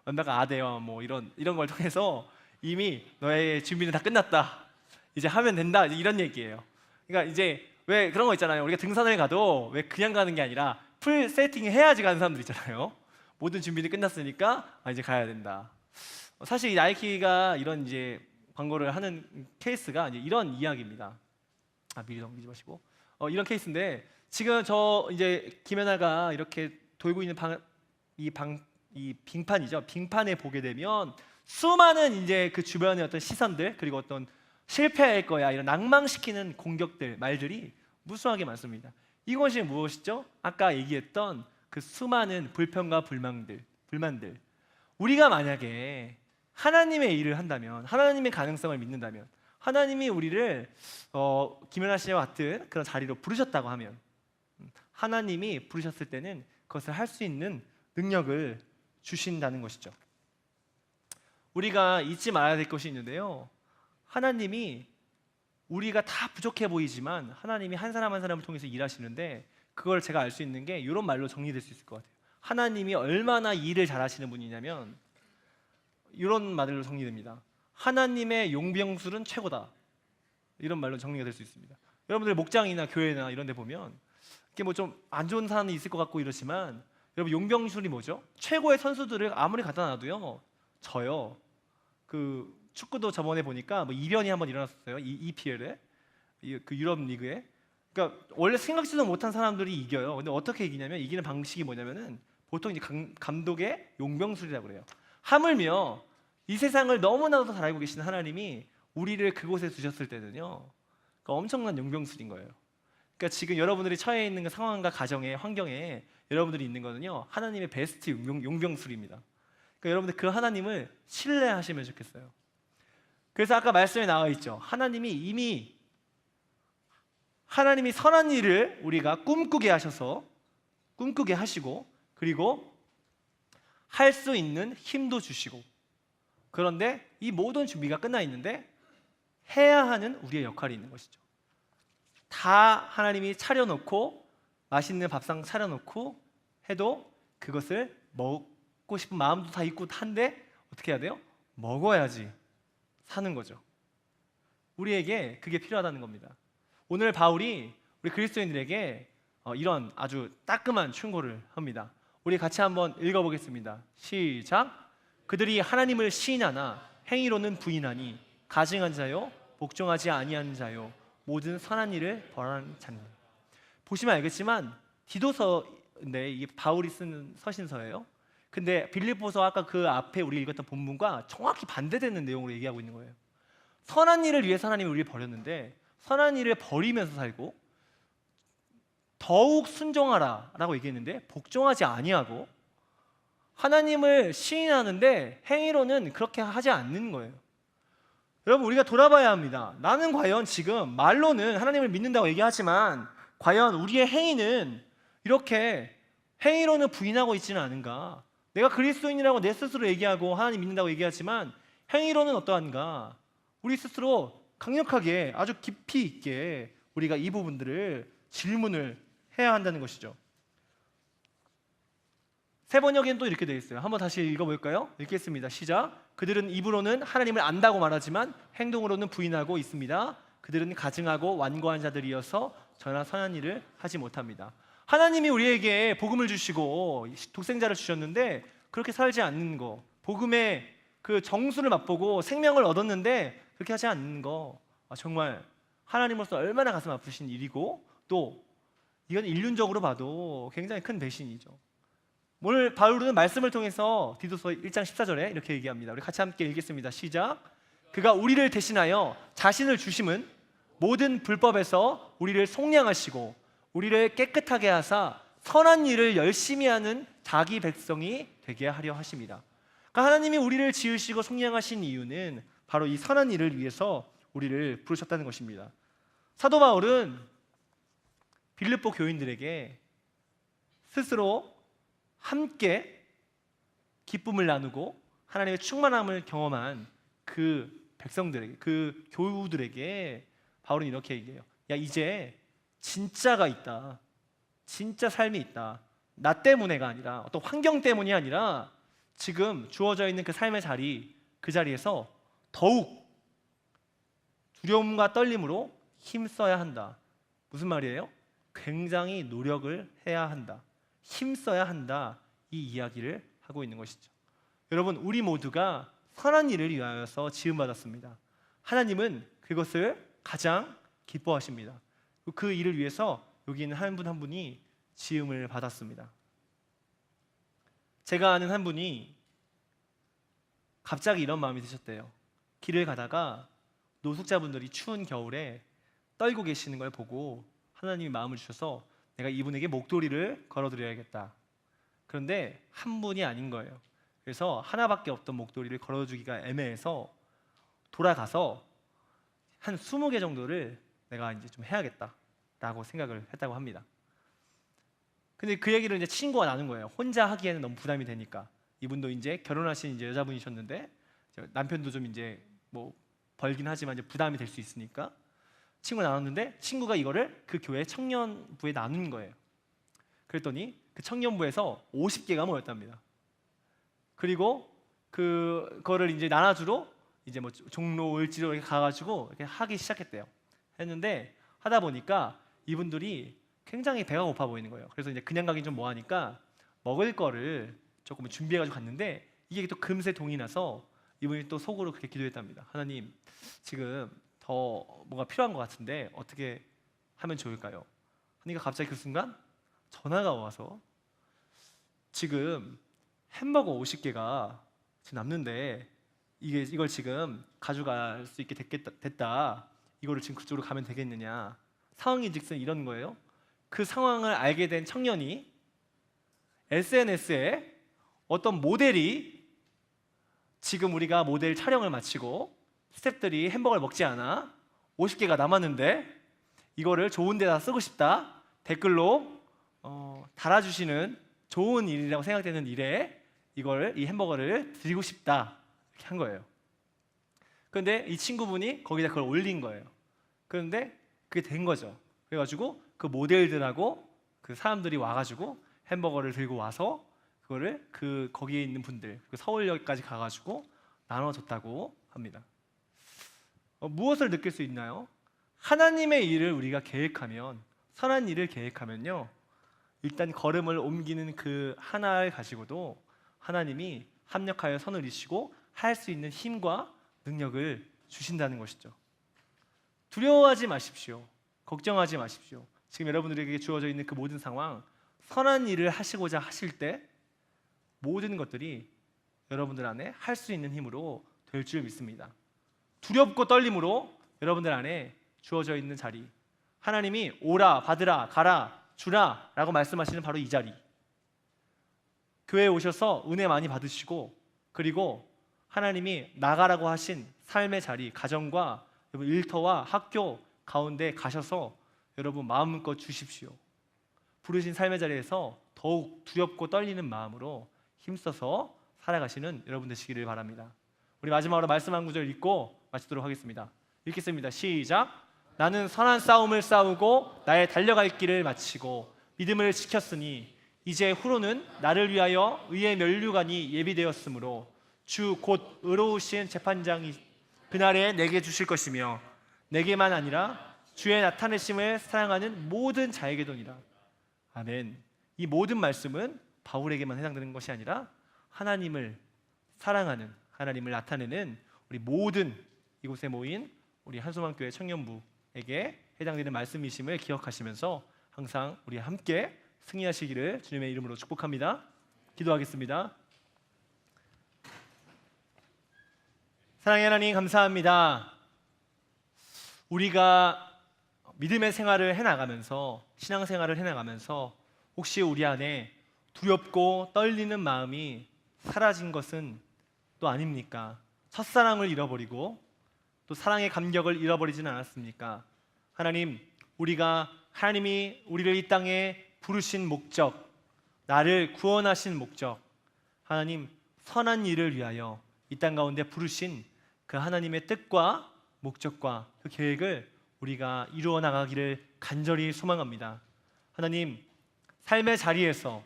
완벽한 아대와 뭐 이런 걸 통해서 이미 너의 준비는 다 끝났다. 이제 하면 된다. 이런 얘기예요. 그러니까 이제 왜 그런 거 있잖아요. 우리가 등산을 가도 왜 그냥 가는 게 아니라 풀 세팅 해야지 가는 사람들 있잖아요. 모든 준비는 끝났으니까 이제 가야 된다. 사실 이 나이키가 이런 이제 광고를 하는 케이스가 이제 이런 이야기입니다. 미리 넘기지 마시고 이런 케이스인데 지금 저 이제 김연아가 이렇게 돌고 있는 이 빙판이죠. 빙판에 보게 되면 수많은 이제 그 주변의 어떤 시선들 그리고 어떤 실패할 거야 이런 낭망시키는 공격들 말들이 무수하게 많습니다. 이것이 무엇이죠? 아까 얘기했던 그 수많은 불평과 불만들. 우리가 만약에 하나님의 일을 한다면, 하나님의 가능성을 믿는다면, 하나님이 우리를 김연아 씨와 같은 그런 자리로 부르셨다고 하면, 하나님이 부르셨을 때는 그것을 할 수 있는 능력을 주신다는 것이죠. 우리가 잊지 말아야 될 것이 있는데요. 하나님이 우리가 다 부족해 보이지만 하나님이 한 사람 한 사람을 통해서 일하시는데 그걸 제가 알 수 있는 게 이런 말로 정리될 수 있을 것 같아요. 하나님이 얼마나 일을 잘하시는 분이냐면 이런 말로 정리됩니다. 하나님의 용병술은 최고다. 이런 말로 정리가 될 수 있습니다. 여러분들 목장이나 교회나 이런 데 보면 이게 뭐 좀 안 좋은 사람이 있을 것 같고 이러지만 여러분 용병술이 뭐죠? 최고의 선수들을 아무리 갖다 놔도요 져요. 그 축구도 저번에 보니까 뭐 이변이 한번 일어났었어요. EPL에 그 유럽 리그에. 그러니까 원래 생각지도 못한 사람들이 이겨요. 근데 어떻게 이기냐면 이기는 방식이 뭐냐면은 보통 이제 감독의 용병술이라고 그래요. 하물며 이 세상을 너무나도 잘 알고 계시는 하나님이 우리를 그곳에 두셨을 때는요 그러니까 엄청난 용병술인 거예요. 그러니까 지금 여러분들이 처해 있는 그 상황과 가정의 환경에 여러분들이 있는 거는요 하나님의 베스트 용병술입니다. 그러니까 여러분들 그 하나님을 신뢰하시면 좋겠어요. 그래서 아까 말씀에 나와 있죠. 하나님이 선한 일을 우리가 꿈꾸게 하시고 그리고 할 수 있는 힘도 주시고 그런데 이 모든 준비가 끝나 있는데 해야 하는 우리의 역할이 있는 것이죠. 다 하나님이 차려놓고 맛있는 밥상 차려놓고 해도 그것을 먹고 싶은 마음도 다 있고 한데 어떻게 해야 돼요? 먹어야지 사는 거죠. 우리에게 그게 필요하다는 겁니다. 오늘 바울이 우리 그리스도인들에게 이런 아주 따끔한 충고를 합니다. 우리 같이 한번 읽어보겠습니다. 시작. 그들이 하나님을 시인하나 행위로는 부인하니 가증한 자요 복종하지 아니하는 자요 모든 선한 일을 벌하는 자니. 보시면 알겠지만 디도서인데 이게 바울이 쓰는 서신서예요. 근데 빌립보서 아까 그 앞에 우리 읽었던 본문과 정확히 반대되는 내용으로 얘기하고 있는 거예요. 선한 일을 위해서 하나님이 우리를 버렸는데 선한 일을 버리면서 살고 더욱 순종하라 라고 얘기했는데 복종하지 아니하고 하나님을 시인하는데 행위로는 그렇게 하지 않는 거예요. 여러분 우리가 돌아봐야 합니다. 나는 과연 지금 말로는 하나님을 믿는다고 얘기하지만 과연 우리의 행위는 이렇게 행위로는 부인하고 있지는 않은가? 내가 그리스도인이라고 내 스스로 얘기하고 하나님 믿는다고 얘기하지만 행위로는 어떠한가? 우리 스스로 강력하게 아주 깊이 있게 우리가 이 부분들을 질문을 해야 한다는 것이죠. 세 번역에는 또 이렇게 되어 있어요. 한번 다시 읽어볼까요? 읽겠습니다. 시작. 그들은 입으로는 하나님을 안다고 말하지만 행동으로는 부인하고 있습니다. 그들은 가증하고 완고한 자들이어서 전하 선한 일을 하지 못합니다. 하나님이 우리에게 복음을 주시고 독생자를 주셨는데 그렇게 살지 않는 거, 복음의 그 정수를 맛보고 생명을 얻었는데 그렇게 하지 않는 거 정말 하나님으로서 얼마나 가슴 아프신 일이고 또 이건 인륜적으로 봐도 굉장히 큰 배신이죠. 오늘 바울은 말씀을 통해서 디도서 1장 14절에 이렇게 얘기합니다. 우리 같이 함께 읽겠습니다. 시작. 그가 우리를 대신하여 자신을 주심은 모든 불법에서 우리를 속량하시고 우리를 깨끗하게 하사 선한 일을 열심히 하는 자기 백성이 되게 하려 하십니다. 그러니까 하나님이 우리를 지으시고 속량하신 이유는 바로 이 선한 일을 위해서 우리를 부르셨다는 것입니다. 사도 바울은 빌립보 교인들에게 스스로 함께 기쁨을 나누고 하나님의 충만함을 경험한 그 백성들에게, 그 교우들에게 바울은 이렇게 얘기해요. 야, 이제 진짜가 있다. 진짜 삶이 있다. 나 때문에가 아니라 어떤 환경 때문이 아니라 지금 주어져 있는 그 삶의 자리, 그 자리에서 더욱 두려움과 떨림으로 힘써야 한다. 무슨 말이에요? 굉장히 노력을 해야 한다. 힘써야 한다. 이 이야기를 하고 있는 것이죠. 여러분, 우리 모두가 선한 일을 위하여서 지음받았습니다. 하나님은 그것을 가장 기뻐하십니다. 그 일을 위해서 여기 있는 한 분 한 분이 지음을 받았습니다. 제가 아는 한 분이 갑자기 이런 마음이 드셨대요. 길을 가다가 노숙자분들이 추운 겨울에 떨고 계시는 걸 보고 하나님이 마음을 주셔서 내가 이분에게 목도리를 걸어드려야겠다. 그런데 한 분이 아닌 거예요. 그래서 하나밖에 없던 목도리를 걸어주기가 애매해서 돌아가서 한 20개 정도를 내가 이제 좀 해야겠다라고 생각을 했다고 합니다. 근데 그 얘기를 이제 친구가 나눈 거예요. 혼자 하기에는 너무 부담이 되니까. 이분도 이제 결혼하신 이제 여자분이셨는데 남편도 좀 이제 뭐 벌긴 하지만 이제 부담이 될 수 있으니까 친구가 나눴는데 친구가 이거를 그 교회 청년부에 나눈 거예요. 그랬더니 그 청년부에서 50개가 모였답니다. 그리고 그거를 이제 나눠주러 이제 뭐 종로, 을지로 이렇게 가가지고 이렇게 하기 시작했대요. 했는데 하다 보니까 이분들이 굉장히 배가 고파 보이는 거예요. 그래서 이제 그냥 가긴 좀 뭐하니까 먹을 거를 조금 준비해가지고 갔는데 이게 또 금세 동이 나서 이분이 또 속으로 그렇게 기도했답니다. 하나님, 지금 더 뭐가 필요한 것 같은데 어떻게 하면 좋을까요? 그러니까 갑자기 그 순간 전화가 와서 지금 햄버거 50개가 지금 남는데 이걸 지금 가져갈 수 있게 됐다. 이거를 지금 그쪽으로 가면 되겠느냐. 상황인즉슨 이런 거예요. 그 상황을 알게 된 청년이 SNS에 어떤 모델이 지금 우리가 모델 촬영을 마치고 스태프들이 햄버거를 먹지 않아 50개가 남았는데 이거를 좋은 데다 쓰고 싶다 댓글로 달아주시는 좋은 일이라고 생각되는 일에 이 햄버거를 드리고 싶다 이렇게 한 거예요. 그런데 이 친구분이 거기다 그걸 올린 거예요. 그런데 그게 된 거죠. 그래가지고 그 모델들하고 그 사람들이 와가지고 햄버거를 들고 와서 그거를 거기에 있는 분들 서울역까지 가가지고 나눠줬다고 합니다. 무엇을 느낄 수 있나요? 하나님의 일을 우리가 계획하면, 선한 일을 계획하면요, 일단 걸음을 옮기는 그 하나를 가지고도 하나님이 합력하여 선을 이루시고 할 수 있는 힘과 능력을 주신다는 것이죠. 두려워하지 마십시오. 걱정하지 마십시오. 지금 여러분들에게 주어져 있는 그 모든 상황, 선한 일을 하시고자 하실 때 모든 것들이 여러분들 안에 할 수 있는 힘으로 될 줄 믿습니다. 두렵고 떨림으로 여러분들 안에 주어져 있는 자리, 하나님이 오라, 받으라, 가라, 주라 라고 말씀하시는 바로 이 자리, 교회에 오셔서 은혜 많이 받으시고 그리고 하나님이 나가라고 하신 삶의 자리, 가정과 일터와 학교 가운데 가셔서 여러분 마음껏 주십시오. 부르신 삶의 자리에서 더욱 두렵고 떨리는 마음으로 힘써서 살아가시는 여러분 되시기를 바랍니다. 우리 마지막으로 말씀 한 구절 읽고 마치도록 하겠습니다. 읽겠습니다. 시작. 나는 선한 싸움을 싸우고 나의 달려갈 길을 마치고 믿음을 지켰으니 이제 후로는 나를 위하여 의의 면류관이 예비되었으므로 주 곧 의로우신 재판장이 그날에 내게 주실 것이며 내게만 아니라 주의 나타내심을 사랑하는 모든 자에게도니라. 아멘. 이 모든 말씀은 바울에게만 해당되는 것이 아니라 하나님을 사랑하는, 하나님을 나타내는 우리 모든 이곳에 모인 우리 한소망교회 청년부에게 해당되는 말씀이심을 기억하시면서 항상 우리 함께 승리하시기를 주님의 이름으로 축복합니다. 기도하겠습니다. 사랑의 하나님, 감사합니다. 우리가 믿음의 생활을 해나가면서, 신앙생활을 해나가면서 혹시 우리 안에 두렵고 떨리는 마음이 사라진 것은 또 아닙니까? 첫사랑을 잃어버리고 또 사랑의 감격을 잃어버리지는 않았습니까? 하나님, 우리가 하나님이 우리를 이 땅에 부르신 목적, 나를 구원하신 목적, 하나님 선한 일을 위하여 이 땅 가운데 부르신 그 하나님의 뜻과 목적과 그 계획을 우리가 이루어 나가기를 간절히 소망합니다. 하나님, 삶의 자리에서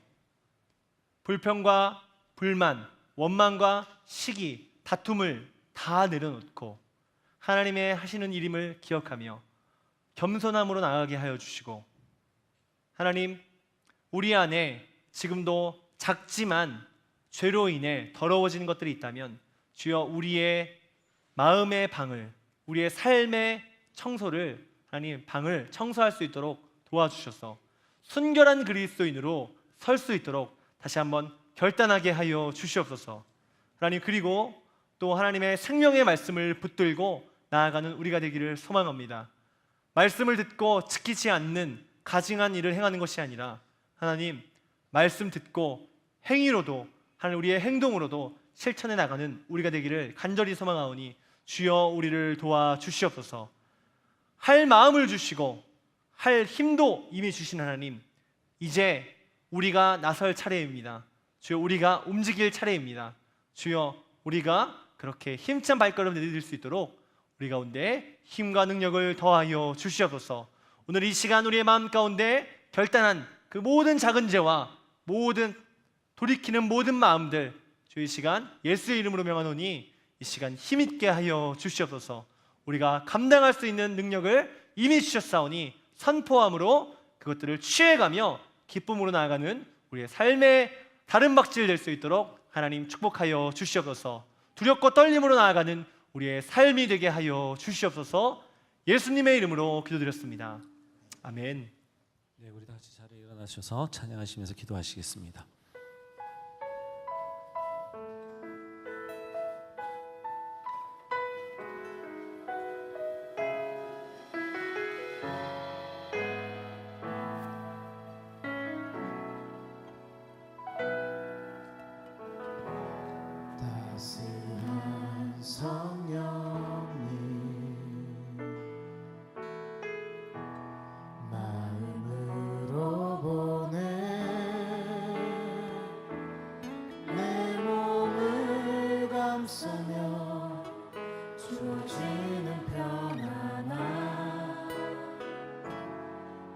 불평과 불만, 원망과 시기, 다툼을 다 내려놓고 하나님의 하시는 일임을 기억하며 겸손함으로 나아가게 하여 주시고, 하나님, 우리 안에 지금도 작지만 죄로 인해 더러워지는 것들이 있다면 주여 우리의 마음의 방을, 우리의 삶의 청소를, 하나님 방을 청소할 수 있도록 도와주셔서 순결한 그리스도인으로 설 수 있도록 다시 한번 결단하게 하여 주시옵소서. 하나님, 그리고 또 하나님의 생명의 말씀을 붙들고 나아가는 우리가 되기를 소망합니다. 말씀을 듣고 지키지 않는 가증한 일을 행하는 것이 아니라 하나님, 말씀 듣고 행위로도, 하나님 우리의 행동으로도 실천해 나가는 우리가 되기를 간절히 소망하오니 주여 우리를 도와주시옵소서. 할 마음을 주시고 할 힘도 이미 주신 하나님, 이제 우리가 나설 차례입니다. 주여 우리가 움직일 차례입니다. 주여 우리가 그렇게 힘찬 발걸음 내디딜 수 있도록 우리 가운데 힘과 능력을 더하여 주시옵소서. 오늘 이 시간 우리의 마음 가운데 결단한 그 모든 작은 죄와 모든 돌이키는 모든 마음들 주의 시간 예수의 이름으로 명하노니 이 시간 힘있게 하여 주시옵소서. 우리가 감당할 수 있는 능력을 이미 주셨사오니 선포함으로 그것들을 취해가며 기쁨으로 나아가는 우리의 삶의 다른 박질 될 수 있도록 하나님 축복하여 주시옵소서. 두렵고 떨림으로 나아가는 우리의 삶이 되게 하여 주시옵소서. 예수님의 이름으로 기도드렸습니다. 아멘. 네, 우리 다 같이 자리에 일어나셔서 찬양하시면서 기도하시겠습니다. 따스한 성령님 마음으로 보내 내 몸을 감싸며 주어지는 평안함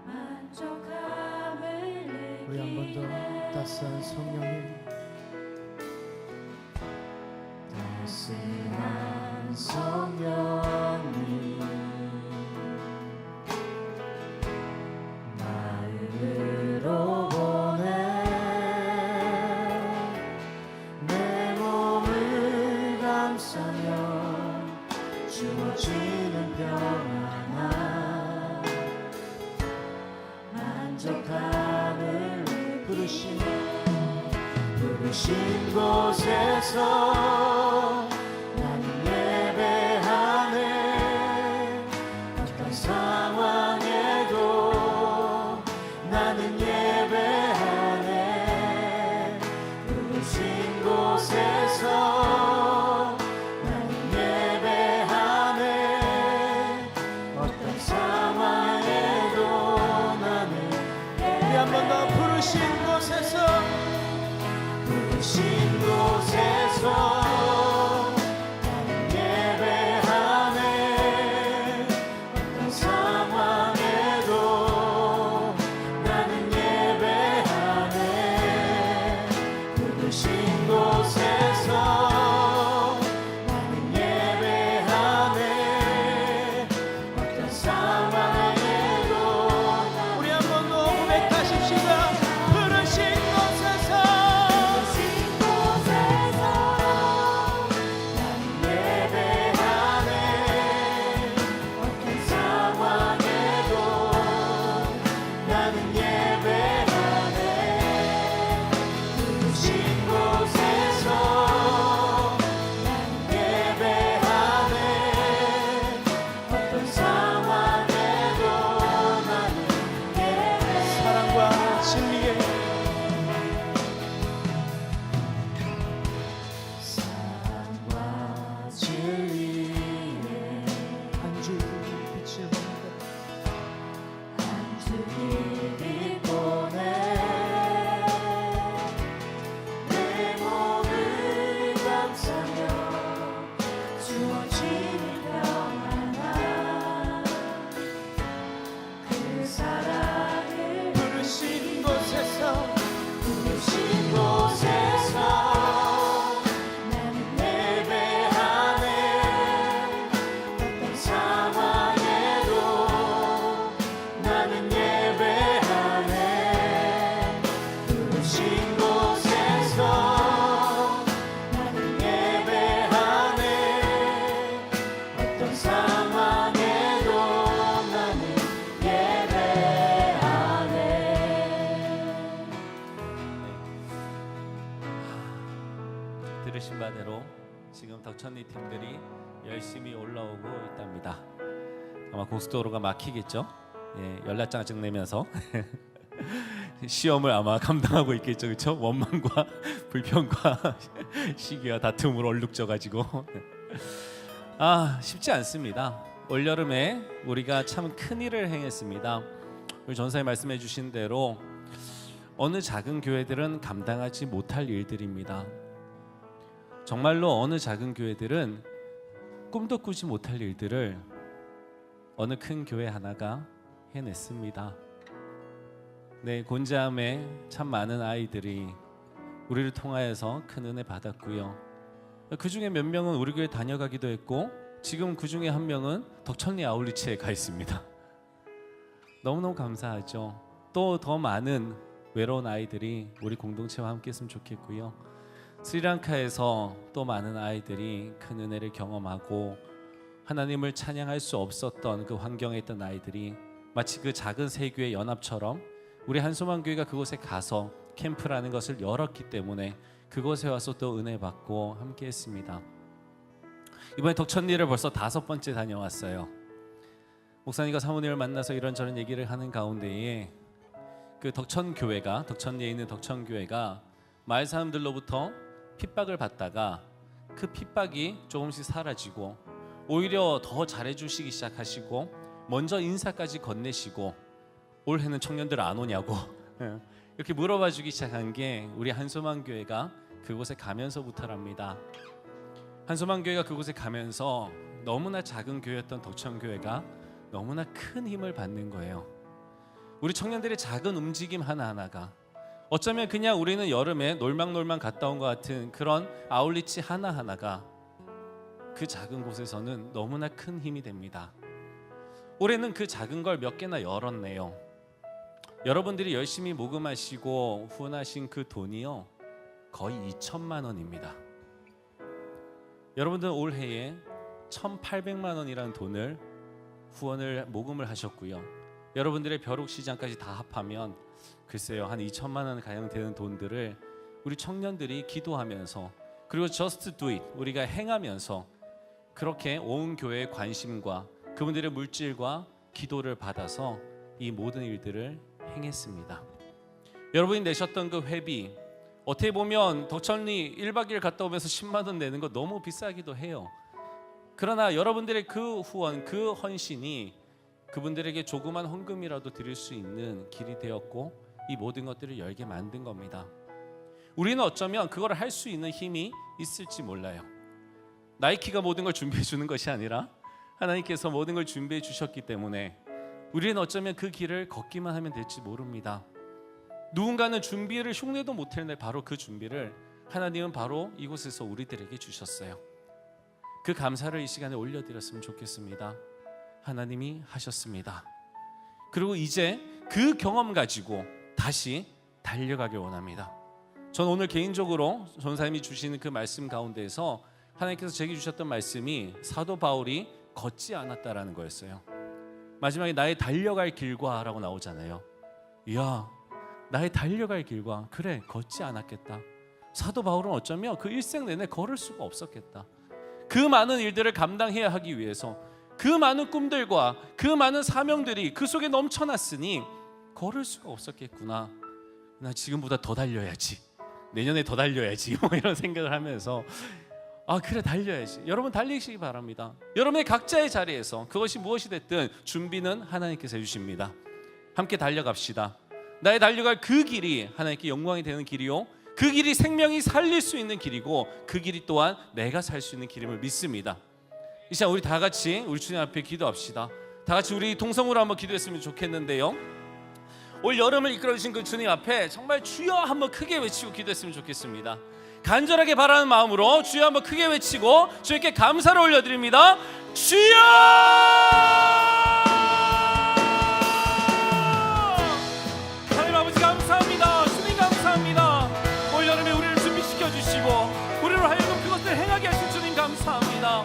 만족함을 우리 한 번 더 따스한 성령님 따스한 성령님 마음으로 보내 내 몸을 감싸며 주어지는 평안함 만족함을 부르신 곳에서 나는 예배하네. 어떤 상황에도 나는 예배하네. 부르신 곳에서 나는 예배하네. 어떤 상황에도 나는 우리 한 번 더 부르신 곳에서 부르신 곳에서 나는 예배하네. 어떤 상황에도 나는 예배하네. 부르신 곳에서 나는 예배하네. 어떤 상황에도 우리 한 번 더 고백하십시다. 부르신 곳에서 들으신 바대로 지금 덕천리 팀들이 열심히 올라오고 있답니다. 아마 고속도로가 막히겠죠. 예, 연락장증 내면서 시험을 아마 감당하고 있겠죠, 그렇죠? 원망과 불평과 시기와 다툼으로 얼룩져가지고 쉽지 않습니다. 올 여름에 우리가 참 큰 일을 행했습니다. 우리 전사님 말씀해 주신 대로 어느 작은 교회들은 감당하지 못할 일들입니다. 정말로 어느 작은 교회들은 꿈도 꾸지 못할 일들을 어느 큰 교회 하나가 해냈습니다. 네, 곤자암에 참 많은 아이들이 우리를 통하여서 큰 은혜 받았고요. 그 중에 몇 명은 우리 교회 다녀가기도 했고 지금 그 중에 한 명은 덕천리 아울리치에 가 있습니다. 너무너무 감사하죠. 또 더 많은 외로운 아이들이 우리 공동체와 함께 했으면 좋겠고요. 스리랑카에서 또 많은 아이들이 큰 은혜를 경험하고 하나님을 찬양할 수 없었던 그 환경에 있던 아이들이 마치 그 작은 세교회 연합처럼 우리 한소망교회가 그곳에 가서 캠프라는 것을 열었기 때문에 그곳에 와서 또 은혜 받고 함께 했습니다. 이번에 덕천리를 벌써 5번째 다녀왔어요. 목사님과 사모님을 만나서 이런저런 얘기를 하는 가운데에 그 덕천교회가, 덕천리에 있는 덕천교회가 마을 사람들로부터 핍박을 받다가 그 핍박이 조금씩 사라지고 오히려 더 잘해주시기 시작하시고 먼저 인사까지 건네시고 올해는 청년들 안 오냐고 이렇게 물어봐주기 시작한 게 우리 한소망교회가 그곳에 가면서부터랍니다. 한소망교회가 그곳에 가면서 너무나 작은 교회였던 덕천교회가 너무나 큰 힘을 받는 거예요. 우리 청년들의 작은 움직임 하나하나가 어쩌면 그냥 우리는 여름에 놀망놀망 갔다 온 것 같은 그런 아울리치 하나하나가 그 작은 곳에서는 너무나 큰 힘이 됩니다. 올해는 그 작은 걸 몇 개나 열었네요. 여러분들이 열심히 모금하시고 후원하신 그 돈이요 거의 2천만 원입니다. 여러분들 올해에 1,800만 원이라는 돈을 후원을 모금을 하셨고요. 여러분들의 벼룩시장까지 다 합하면 글쎄요 한 2천만 원 가량 되는 돈들을 우리 청년들이 기도하면서 그리고 Just Do It 우리가 행하면서 그렇게 온 교회의 관심과 그분들의 물질과 기도를 받아서 이 모든 일들을 행했습니다. 여러분이 내셨던 그 회비 어떻게 보면 덕천리 1박 2일 갔다 오면서 10만 원 내는 거 너무 비싸기도 해요. 그러나 여러분들의 그 후원, 그 헌신이 그분들에게 조그만 헌금이라도 드릴 수 있는 길이 되었고 이 모든 것들을 열게 만든 겁니다. 우리는 어쩌면 그걸 할 수 있는 힘이 있을지 몰라요. 나이키가 모든 걸 준비해 주는 것이 아니라 하나님께서 모든 걸 준비해 주셨기 때문에 우리는 어쩌면 그 길을 걷기만 하면 될지 모릅니다. 누군가는 준비를 흉내도 못했는데 바로 그 준비를 하나님은 바로 이곳에서 우리들에게 주셨어요. 그 감사를 이 시간에 올려드렸으면 좋겠습니다. 하나님이 하셨습니다. 그리고 이제 그 경험 가지고 다시 달려가길 원합니다. 저는 오늘 개인적으로 전사님이 주시는 그 말씀 가운데에서 하나님께서 제게 주셨던 말씀이 사도 바울이 걷지 않았다라는 거였어요. 마지막에 나의 달려갈 길과 라고 나오잖아요. 이야, 나의 달려갈 길과 그래 걷지 않았겠다. 사도 바울은 어쩌면 그 일생 내내 걸을 수가 없었겠다. 그 많은 일들을 감당해야 하기 위해서 그 많은 꿈들과 그 많은 사명들이 그 속에 넘쳐났으니 걸을 수가 없었겠구나. 나 지금보다 더 달려야지. 내년에 더 달려야지. 뭐 이런 생각을 하면서 아 그래 달려야지. 여러분 달리시기 바랍니다. 여러분의 각자의 자리에서 그것이 무엇이 됐든 준비는 하나님께서 해주십니다. 함께 달려갑시다. 나의 달려갈 그 길이 하나님께 영광이 되는 길이요 그 길이 생명이 살릴 수 있는 길이고 그 길이 또한 내가 살 수 있는 길임을 믿습니다. 이 시간 우리 다 같이 우리 주님 앞에 기도합시다. 다 같이 우리 동성으로 한번 기도했으면 좋겠는데요. 올 여름을 이끌어주신 그 주님 앞에 정말 주여 한번 크게 외치고 기도했으면 좋겠습니다. 간절하게 바라는 마음으로 주여 한번 크게 외치고 주님께 감사를 올려드립니다. 주여! 하나님 아버지 감사합니다. 주님 감사합니다. 올 여름에 우리를 준비시켜 주시고 우리로 하여금 그것을 행하게 하신 주님 감사합니다.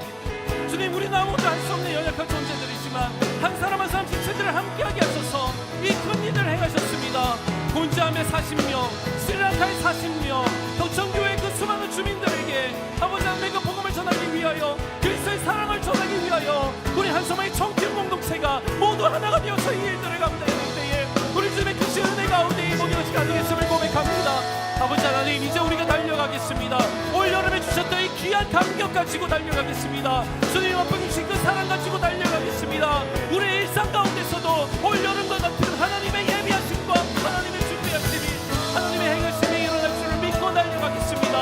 주님 우리는 아무것도 할 수 없는 연약한 존재들이지만 한 사람 한 사람 지체들을 함께하게 하셔서 이 큰 일을 행하셨습니다. 곤자암의 40명, 스리랑카의 40명, 덕천교회 그 수많은 주민들에게 아버지 하나님의 그 복음을 전하기 위하여 그리스도의 사랑을 전하기 위하여 우리 한소망의 청팀 공동체가 모두 하나가 되어서 이 일들을 감당하는 때에 우리 주님의 크신 은혜 가운데 이 모든 것이 가능했음을 고백합니다. 아버지 하나님 이제 우리가 달려가겠습니다. 올 여름에 주셨던 이 귀한 감격 가지고 달려가겠습니다. 주님 앞에 주신 그 사랑 가지고 달려가겠습니다. 우리의 일상 가운데서도 올 여름과 같은 하나님의 예비하심과 하나님의 준비하심이 하나님의 행하심이 일어날 줄을 믿고 달려가겠습니다.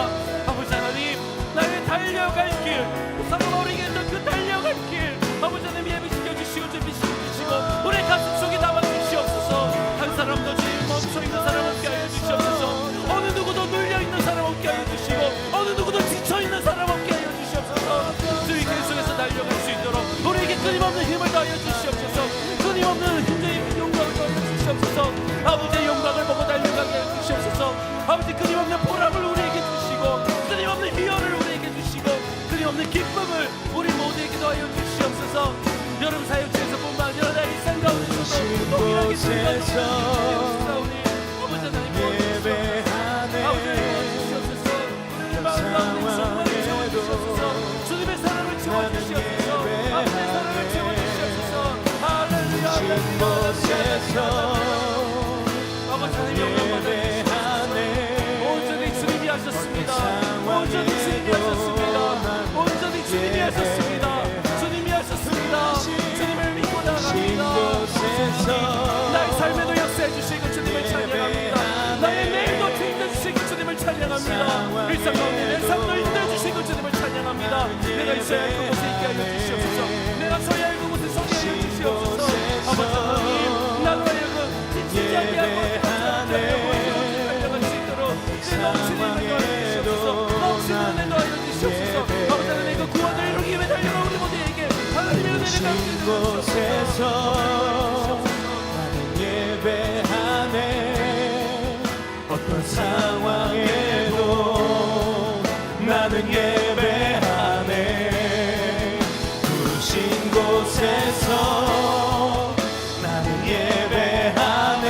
아버지 하나님 나의 달려갈 길 사도 바울에게 했던 그 달려갈 길 아버지 하나님 예비시켜 주시고 준비시켜 주시고 우리의 가슴 속에 담아 주시옵소서. 한 사람도 주님 멈추 기쁨을 우리 모두에게 더하여 주시옵소서. 여름 사역지에서뿐만 아니라 내 일상 가운데서도 동일하게 즐거운 주시옵소서. 아버지 하나님 예배하네 아버지 도와주시옵소서. 우리의 마음 가운데 성령을 채워주시옵소서. 주님의 사랑을 채워주시옵소서. 아버지의 사랑을 채워주시옵소서. 할렐루야 신 곳에서 아버지 하나님 영광 받아주시옵소서. 온전히 주님이 하셨습니다. 온전히 주님이 하셨습니다. 온전히 주님이 하셨습니다. 주님이 하셨습니다. 주님을 믿고 나갑니다. 나의 삶에도 역사해 주시고 주님을 찬양합니다. 나의 내일도 주인해 주시고 주님을 찬양합니다. 일상 가운데 내 삶도 인도해 주시고 주님을 찬양합니다. 내가 있어야 할 그곳에 있게 하여 주시옵소서. 내가 서야 할 그곳에 서게 하여 주시옵소서. 아버지 하나님 나로 하여금 지치지 아니하고 달려갈 수 있도록 내 넘치는 은혜로 하여 주시옵소서. 넘치는 은혜로 하여 주시옵소서. 아버지 하나님 그 구원을 이루기 위해 달려라 우리 모두에게 하나님의 은혜를 신 감사드리옵소서. 곳에서 나는 예배하네 어떤 상황에도 나는 예배하네 부르신 곳에서 나는 예배하네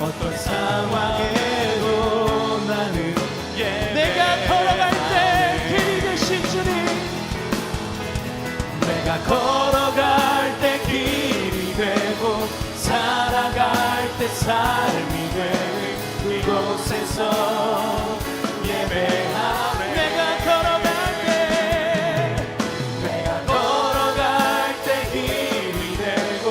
어떤 상황에도 나는 예배하네 내가 걸어갈 때 길이 되신 주님 내가 걸어갈 때 길이 되고 살아갈 때 삶이 되는 이곳에서 예배하네 내가 걸어갈 때 길이 되고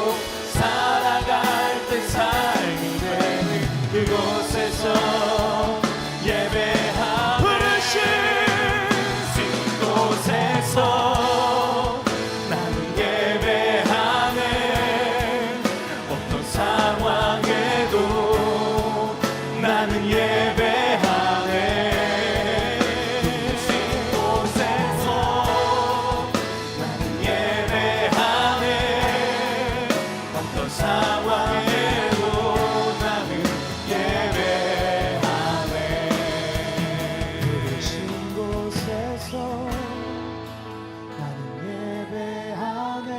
살아갈 때 삶이 되는 그곳에서 예배하네 부르신 곳에서 나는 예배하네 부르신 곳에서 나는 예배하네 어떤 상황에도 나는 예배하네 부르신 곳에서 나는 예배하네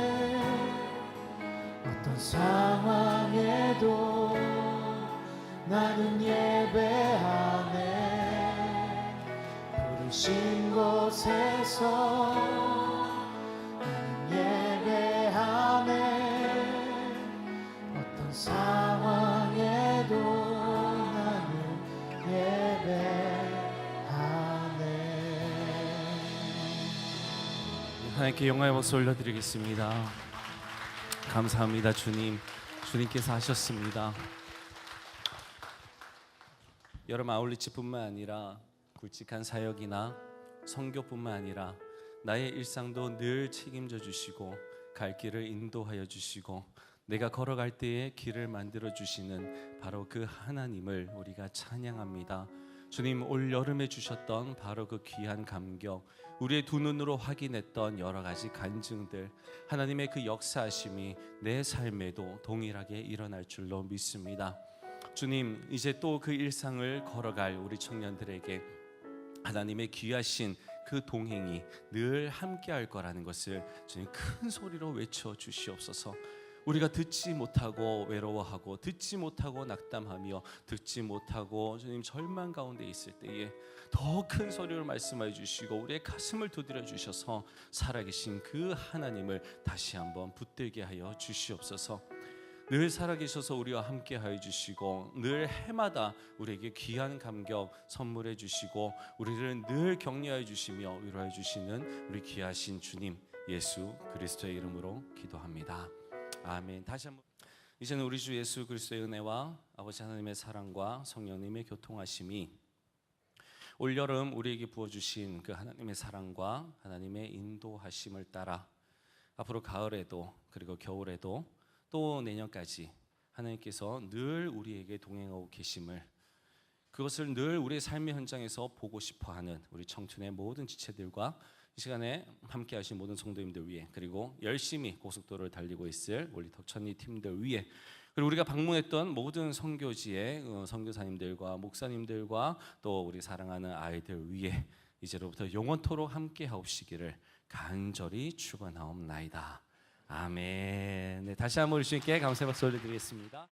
어떤 상황에도 나는 예배하네 부르신 곳에서 나는 예배하네 어떤 상황에도 나는 예배하네 하나님께 영광의 박수 올려드리겠습니다. 감사합니다. 주님께서 하셨습니다. 여러분 아울리치뿐만 아니라 굵직한 사역이나 선교뿐만 아니라 나의 일상도 늘 책임져 주시고 갈 길을 인도하여 주시고 내가 걸어갈 때에 길을 만들어 주시는 바로 그 하나님을 우리가 찬양합니다. 주님 올 여름에 주셨던 바로 그 귀한 감격, 우리의 두 눈으로 확인했던 여러 가지 간증들, 하나님의 그 역사하심이 내 삶에도 동일하게 일어날 줄로 믿습니다. 주님 이제 또 그 일상을 걸어갈 우리 청년들에게 하나님의 귀하신 그 동행이 늘 함께 할 거라는 것을 주님 큰 소리로 외쳐 주시옵소서. 우리가 듣지 못하고 외로워하고 듣지 못하고 낙담하며 듣지 못하고 주님 절망 가운데 있을 때에 더 큰 소리로 말씀해 주시고 우리의 가슴을 두드려 주셔서 살아계신 그 하나님을 다시 한번 붙들게 하여 주시옵소서. 늘 살아계셔서 우리와 함께 하여 주시고 늘 해마다 우리에게 귀한 감격 선물해 주시고 우리를 늘 격려해 주시며 위로해 주시는 우리 귀하신 주님 예수 그리스도의 이름으로 기도합니다. 아멘. 다시 한번 이제는 우리 주 예수 그리스도의 은혜와 아버지 하나님의 사랑과 성령님의 교통하심이 올여름 우리에게 부어주신 그 하나님의 사랑과 하나님의 인도하심을 따라 앞으로 가을에도 그리고 겨울에도 또 내년까지 하나님께서 늘 우리에게 동행하고 계심을, 그것을 늘 우리의 삶의 현장에서 보고 싶어하는 우리 청춘의 모든 지체들과 이 시간에 함께 하신 모든 성도님들 위해, 그리고 열심히 고속도로를 달리고 있을 우리 덕천리 팀들 위해, 그리고 우리가 방문했던 모든 선교지의 선교사님들과 목사님들과 또 우리 사랑하는 아이들 위해 이제로부터 영원토록 함께 하옵시기를 간절히 축원하옵나이다. 아멘. 네, 다시 한번 우리 주님께 감사의 박수 올려드리겠습니다.